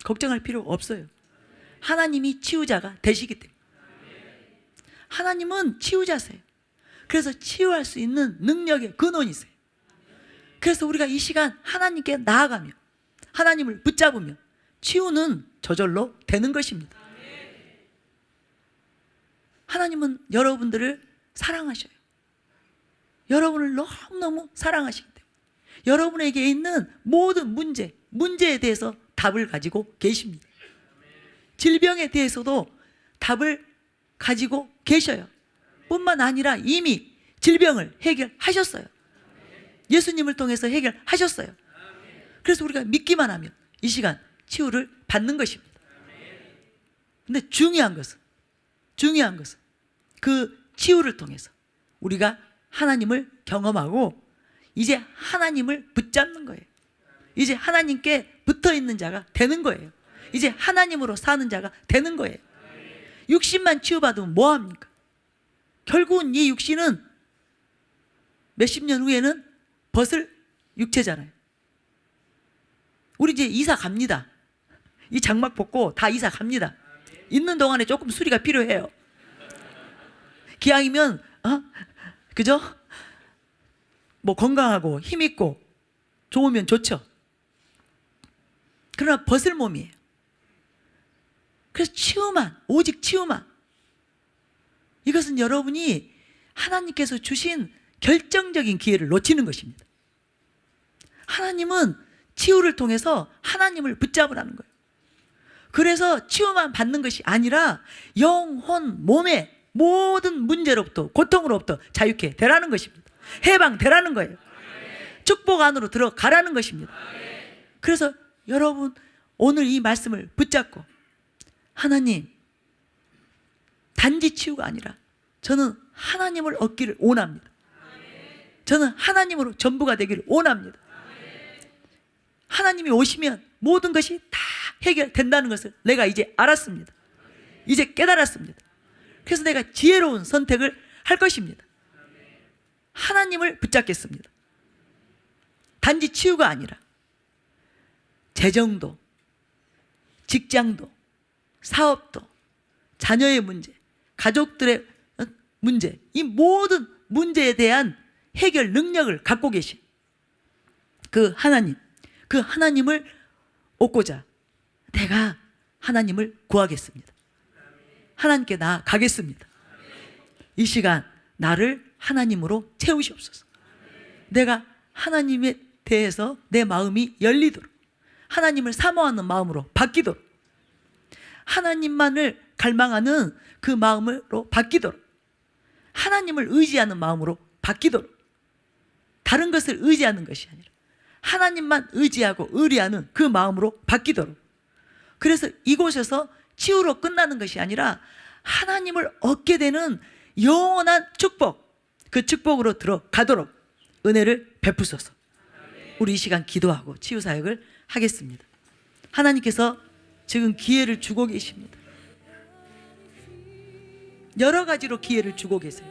걱정할 필요가 없어요. 하나님이 치유자가 되시기 때문에. 하나님은 치유자세요. 그래서 치유할 수 있는 능력의 근원이세요. 그래서 우리가 이 시간 하나님께 나아가며 하나님을 붙잡으며 치유는 저절로 되는 것입니다. 하나님은 여러분들을 사랑하셔요. 여러분을 너무너무 사랑하시기 때문에 여러분에게 있는 모든 문제에 대해서 답을 가지고 계십니다. 질병에 대해서도 답을 가지고 계셔요. 뿐만 아니라 이미 질병을 해결하셨어요. 예수님을 통해서 해결하셨어요. 그래서 우리가 믿기만 하면 이 시간 치유를 받는 것입니다. 근데 중요한 것은 그 치유를 통해서 우리가 하나님을 경험하고 이제 하나님을 붙잡는 거예요. 이제 하나님께 붙어 있는 자가 되는 거예요. 이제 하나님으로 사는 자가 되는 거예요. 육신만 치유받으면 뭐합니까? 결국은 이 육신은 몇십 년 후에는 벗을 육체잖아요. 우리 이제 이사 갑니다. 이 장막 벗고 다 이사 갑니다. 있는 동안에 조금 수리가 필요해요. 기왕이면 그죠? 뭐 건강하고 힘있고 좋으면 좋죠. 그러나 벗을 몸이에요. 그래서 치유만, 오직 치유만. 이것은 여러분이 하나님께서 주신 결정적인 기회를 놓치는 것입니다. 하나님은 치유를 통해서 하나님을 붙잡으라는 거예요. 그래서 치유만 받는 것이 아니라 영혼, 몸의 모든 문제로부터, 고통으로부터 자유케 되라는 것입니다. 해방되라는 거예요. 축복 안으로 들어가라는 것입니다. 그래서 여러분 오늘 이 말씀을 붙잡고 하나님, 단지 치유가 아니라 저는 하나님을 얻기를 원합니다. 저는 하나님으로 전부가 되기를 원합니다. 하나님이 오시면 모든 것이 다 해결된다는 것을 내가 이제 알았습니다. 이제 깨달았습니다. 그래서 내가 지혜로운 선택을 할 것입니다. 하나님을 붙잡겠습니다. 단지 치유가 아니라 재정도, 직장도, 사업도, 자녀의 문제, 가족들의 문제, 이 모든 문제에 대한 해결 능력을 갖고 계신 그 하나님, 그 하나님을 얻고자 내가 하나님을 구하겠습니다. 하나님께 나아가겠습니다. 이 시간 나를 하나님으로 채우시옵소서. 내가 하나님에 대해서 내 마음이 열리도록, 하나님을 사모하는 마음으로 바뀌도록, 하나님만을 갈망하는 그 마음으로 바뀌도록, 하나님을 의지하는 마음으로 바뀌도록, 다른 것을 의지하는 것이 아니라 하나님만 의지하고 의뢰하는 그 마음으로 바뀌도록. 그래서 이곳에서 치유로 끝나는 것이 아니라 하나님을 얻게 되는 영원한 축복, 그 축복으로 들어가도록 은혜를 베푸소서. 우리 이 시간 기도하고 치유 사역을 하겠습니다. 하나님께서 지금 기회를 주고 계십니다. 여러 가지로 기회를 주고 계세요.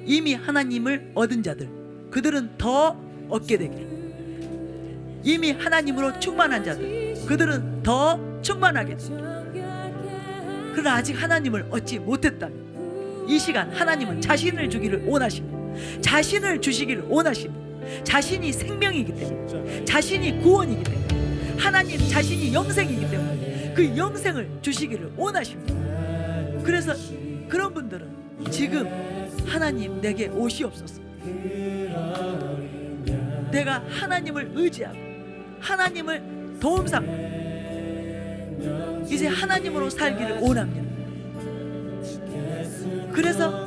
이미 하나님을 얻은 자들, 그들은 더 얻게 되기를. 이미 하나님으로 충만한 자들, 그들은 더 충만하게 되기를. 그러나 아직 하나님을 얻지 못했다면 이 시간 하나님은 자신을 주기를 원하십니다. 자신을 주시기를 원하십니다. 자신이 생명이기 때문에, 자신이 구원이기 때문에, 하나님 자신이 영생이기 때문에 그 영생을 주시기를 원하십니다. 그래서 그런 분들은 지금 하나님 내게 오시옵소서. 내가 하나님을 의지하고 하나님을 도움 삼고 이제 하나님으로 살기를 원합니다. 그래서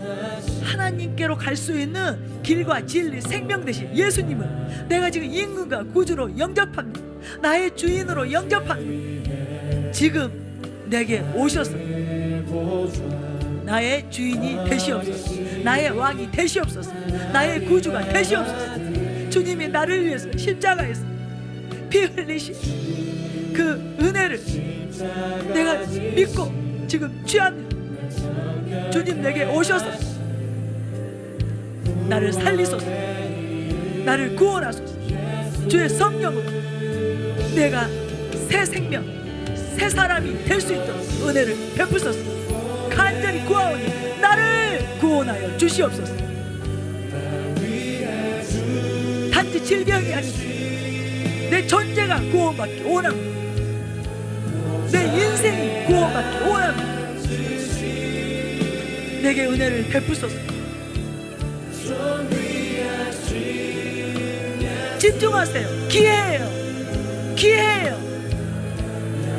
하나님께로 갈 수 있는 길과 진리, 생명 되신 예수님을 내가 지금 임금과 구주로 영접합니다. 나의 주인으로 영접합니다. 지금 내게 오셔서 나의 주인이 되시옵소서. 나의 왕이 되시옵소서. 나의 구주가 되시옵소서. 주님이 나를 위해서 십자가에서 피 흘리신 그 은혜를 내가 믿고 지금 취합니다. 주님 내게 오셔서 나를 살리소서. 나를 구원하소서. 주의 성령으로 내가 새 생명, 새 사람이 될 수 있도록 은혜를 베푸소서. 간절히 구하오니 나를 구원하여 주시옵소서. 단지 질병이 아니라 내 존재가 구원받기 원합니다. 내 인생이 구원받기 원합니다. 내게 은혜를 베푸소서. 집중하세요. 기회예요. 기회예요.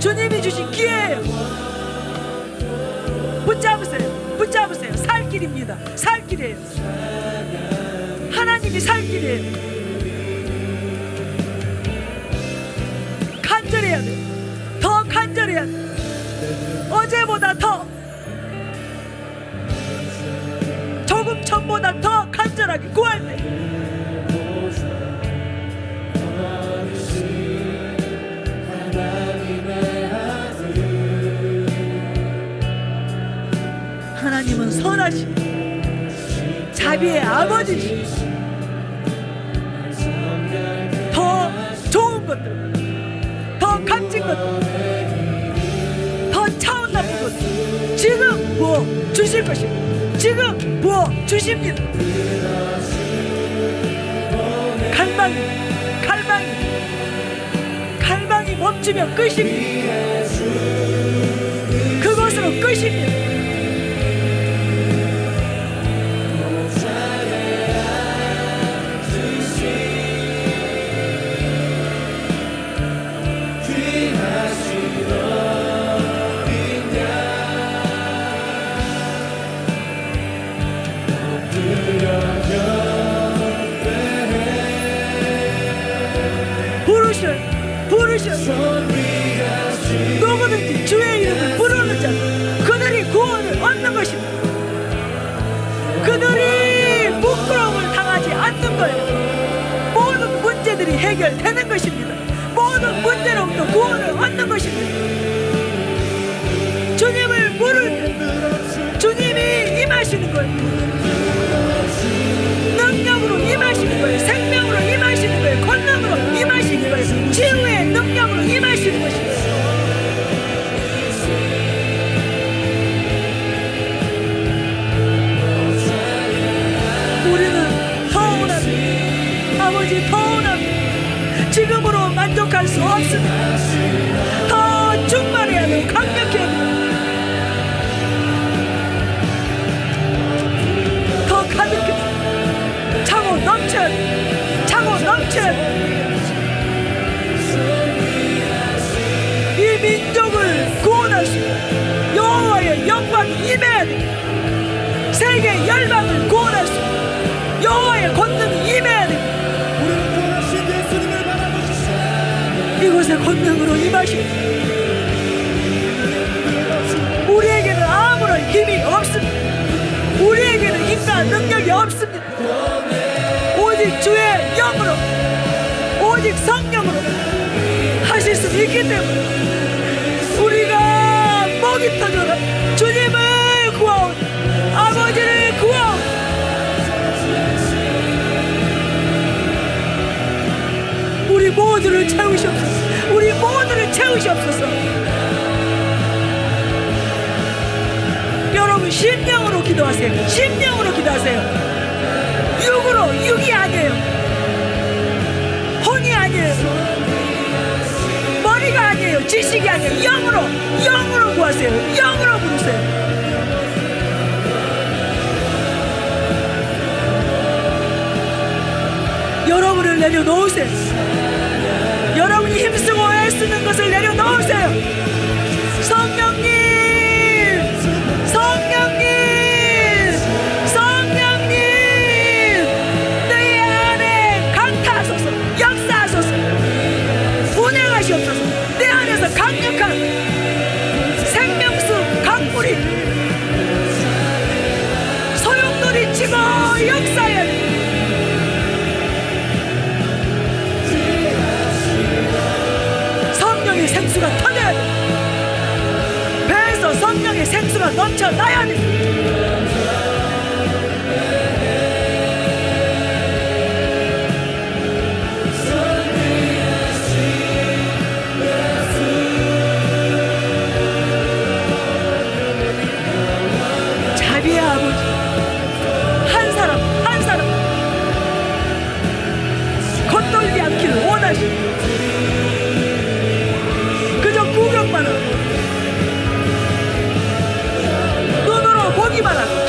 주님이 주신 기회예요. 붙잡으세요. 붙잡으세요. 살 길입니다. 살 길이에요. 하나님이 살 길이에요. 간절해야 돼요. 더 간절해야 돼요. 어제보다 더, 조금 전보다 더 간절하게 구할 때 하나님은 선하시고 자비의 아버지, 더 좋은 것들, 더 값진 것들, 더 차원 높은 것들 지금 부어 주실 것입니다. 지금 부어 주십니다. 갈망이 멈추면 끝입니다. 그것으로 끝입니다. 부르셔서 누구든지 주의 이름을 부르는 자 그들이 구원을 얻는 것입니다. 그들이 부끄러움을 당하지 않는 거예요. 모든 문제들이 해결되는 것입니다. 모든 문제로부터 구원을 얻는 것입니다. 주님을 부를 때 주님이 임하시는 거예요. 능력으로 임하시는 거예요. 생명으로 임하시는 거예요. 권능으로 임하시는 거예요. 치유의 능력으로 임하시는 것입니다. 우리는 더 원합니다. 아버지 더 원합니다. 지금으로 만족할 수 없습니다. 더 충만해야 돼요. 강력해야 돼요. 더 가득해. 차고 넘쳐야 돼. 차고 넘쳐야 돼. 이 민족을 구원하시고 여호와의 영광이 임해야 돼. 세계 열방을 구원하시고 여호와의 권능이 임해야 돼. 우리를 구원하신 예수님을 바라보시오. 이곳에 권능으로 임하시오. 우리에게는 아무런 힘이 없습니다. 우리에게는 인간 능력이 없습니다. 오직 주의 영으로, 오직 성령으로 하실 수 있기 때문에 우리가 목이 터져라 주님을 구하오, 아버지를 구하오. 우리 모두를 채우시옵소서. 우리 모두를 채우시옵소서. 여러분 심령으로 기도하세요. 심령으로 기도하세요. 육으로, 육이 아니에요. 혼이 아니에요. 머리가 아니에요. 지식이 아니에요. 영으로, 영으로 구하세요. 영으로 부르세요. 여러분을 내려놓으세요. 여러분이 힘쓰고 애쓰는 것을 내려놓으세요. 성령님, 성령님, 성령님, 내 안에 강타하소서, 역사하소서, 운행하시옵소서. 내 안에서 강력한 생명수 강물이 소용돌이 치고 역사해야 돼. 성령의 생수가 터져야 돼. 배에서 성령의 생수가 넘쳐나야 돼. 자비의 아버지, 한 사람 한 사람 겉돌지 않기를 원하시고 그저 구경만 하고 눈으로 보기만 하고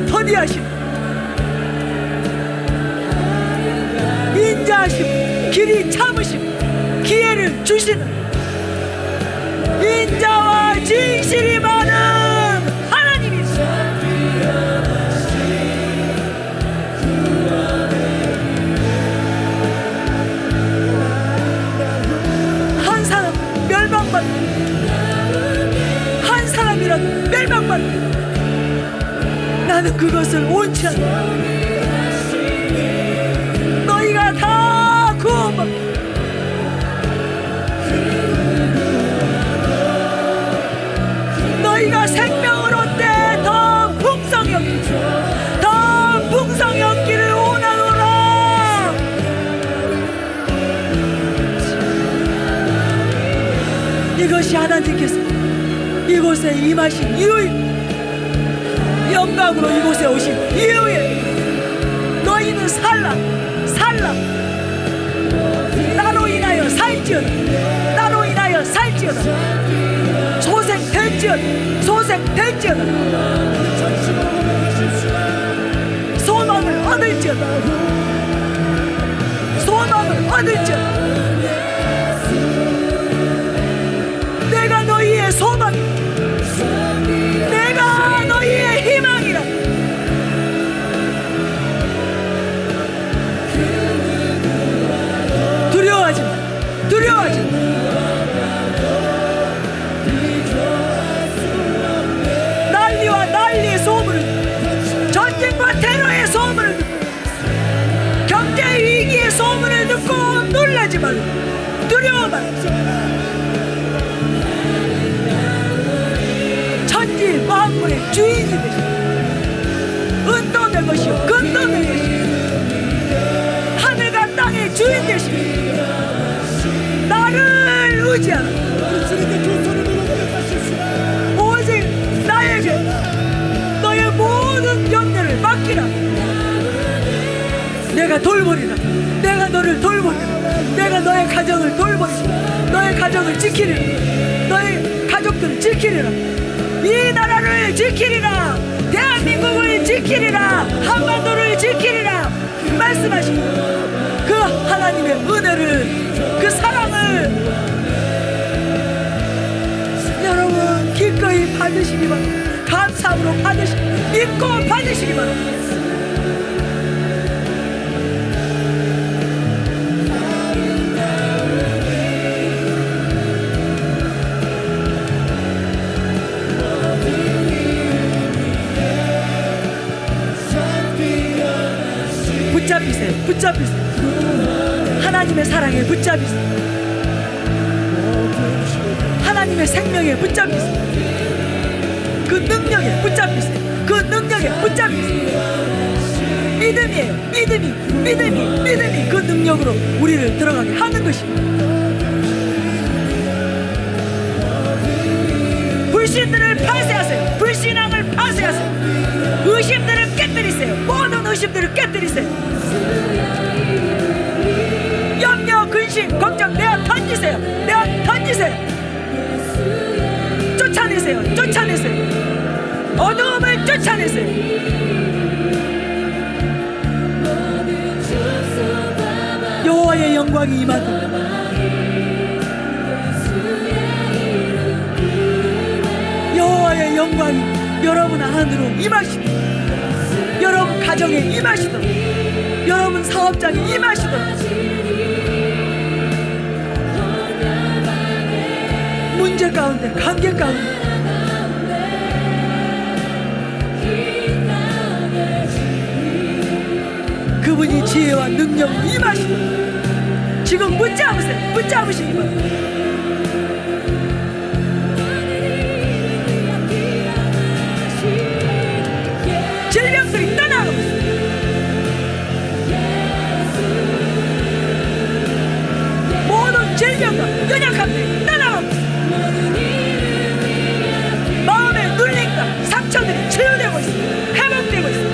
더디하심, 인자하심, 길이 참으심, 기회를 주시는 인자와 진실이 많은 하나님이 한 사람 멸망받는, 한 사람이라도 멸망받는, 나는 그것을 원치 않아. 너희가 다 구원받고 너희가 생명을 얻되 더 풍성히 얻기, 더 풍성히 얻기를 원하노라. 이것이 하나님께서 이곳에 임하신 이유입니다. 영광으로 이곳에 오신 이유에 너희는 살라 나로 인하여 살지어다, 나로 인하여 살지어다, 소생될지어다, 소생될지어다, 소망을 얻을지어다, 소망을 얻을지어다. 내가 너희의 소망, 내가 너희의 희망이라. 두려워하지 마, 두려워하지 마. 난리와 난리의 소문을, 전쟁과 테러의 소문을 듣고, 경제 위기의 소문을 듣고 놀라지 말라, 두려워 말라. 천지 만물의 주인이 되시오. 은도 될 것이요 금도 될 것이요 하늘과 땅의 주인 되시오. 나를 의지하라. 오직 나에게 너의 모든 염려를 맡기라. 내가 돌보리라. 내가 너를 돌보리라. 내가 너의 가정을 돌보리라. 너의 가정을 지키리라. 너의 가족들을 지키리라. 이 나라를 지키리라. 대한민국을 지키리라. 한반도를 지키리라. 말씀하시고 그 하나님의 은혜를, 그 사랑을 여러분 기꺼이 받으시기 바랍니다. 감사함으로 믿고 받으시기 바랍니다. 붙잡히세요. 하나님의 사랑에 붙잡히세요. 하나님의 생명에 붙잡히세요. 그 능력에 붙잡히세요. 그 능력에 붙잡히세요. 믿음이 그 능력으로 우리를 들어가게 하는 것입니다. 불신들을 파쇄하세요. 불신앙을 파쇄하세요. 의심들을 깨뜨리세요. 모든 의심들을 깨뜨리세요. 염려, 근심, 걱정 내어 던지세요. 내어 던지세요. 쫓아내세요. 어두움을 쫓아내세요. 여호와의 영광이 임하도록 여호와의 영광이 여러분 안으로 임하시도록, 여러분 가정에 임하시도록, 여러분 사업장에 임하시도록, 문제 가운데, 관계 가운데 그분이 지혜와 능력으로 임하시도록 지금 붙잡으세요. 붙잡으시기 바랍니다. 질병들이 떠나가고 있습니다. 모든 질병과 연약함들이 떠나가고 있습니다. 마음의 눌림과 상처들이 치유되고 있습니다. 회복되고 있습니다.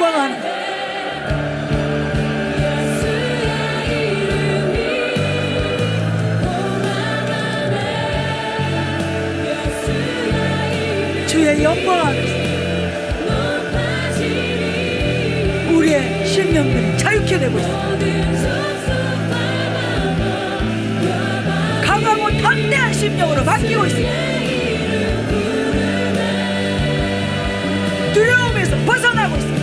영광하는 주의 영광하면서 우리의 심령들이 자유케 되고 있습니다. 강하고 담대한 심령으로 바뀌고 있습니다. 두려움에서 벗어나고 있습니다.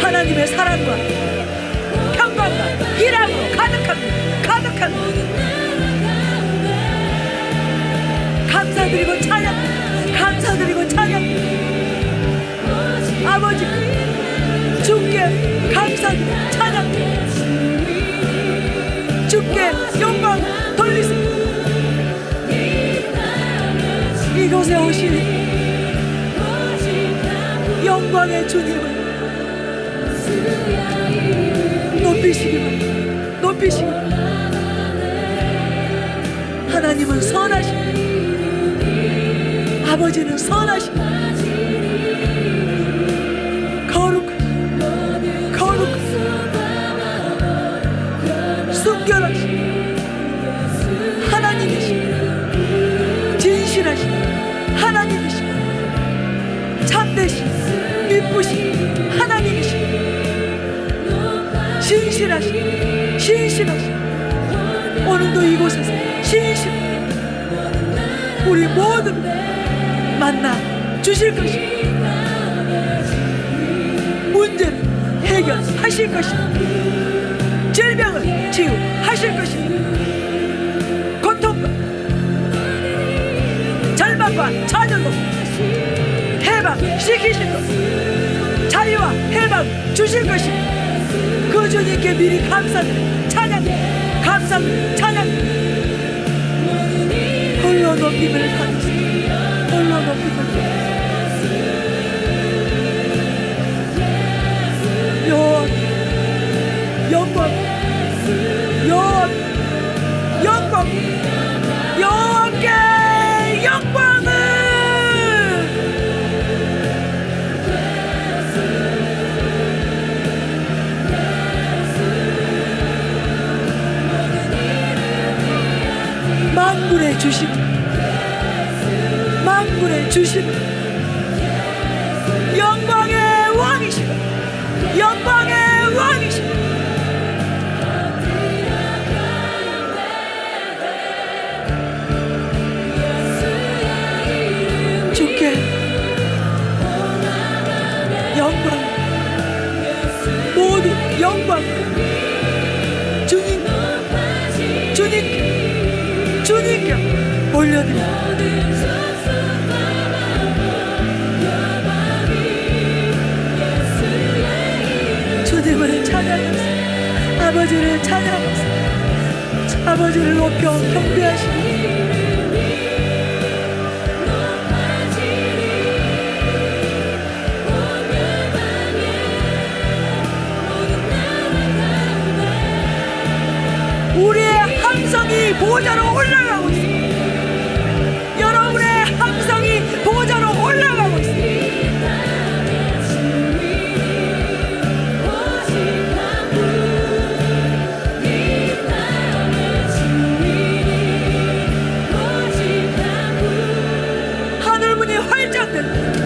하나님의 사랑과 평강과 희락으로 가득합니다. 감사드리고 찬양 아버지 주께 감사드리고 찬양 주께 영광 돌리세요. 이곳에 오신 영광의 주님을 높이시기만 하나님은 선하십니다. 아버지는 선하십니다. 거룩하시고 순결하시고 하나님이시고 진실하시고 하나님이시고 참되시고 미쁘시고 하나님이시고 신실하시고 오늘도 이곳에서 신실하시고 우리 모두 만나 주실 것입니다. 문제를 해결하실 것입니다. 질병을 치유하실 것입니다. 고통과 절망과 좌절도 해방시키실 것입니다. 자유와 해방 주실 것입니다. 그 주님께 미리 감사드립니다. 감사드립니다. 찬양드립니다. 홀로 높임을 받으세요. 홀로 높임을 받으세요. 여호와께 영광을 만군의 주심 영광의 왕이시고 주께 영광 모두 영광 주님께 올려드립니다. 주님을 찬양하세요. 아버지를 찬양하세요. 아버지를 높여 경배하시고 우리의 함성이 보좌로 올라가고 있습니다. 여러분의 함성이 보좌로 올라가고 있습니다. 하늘문이 활짝 됩니다.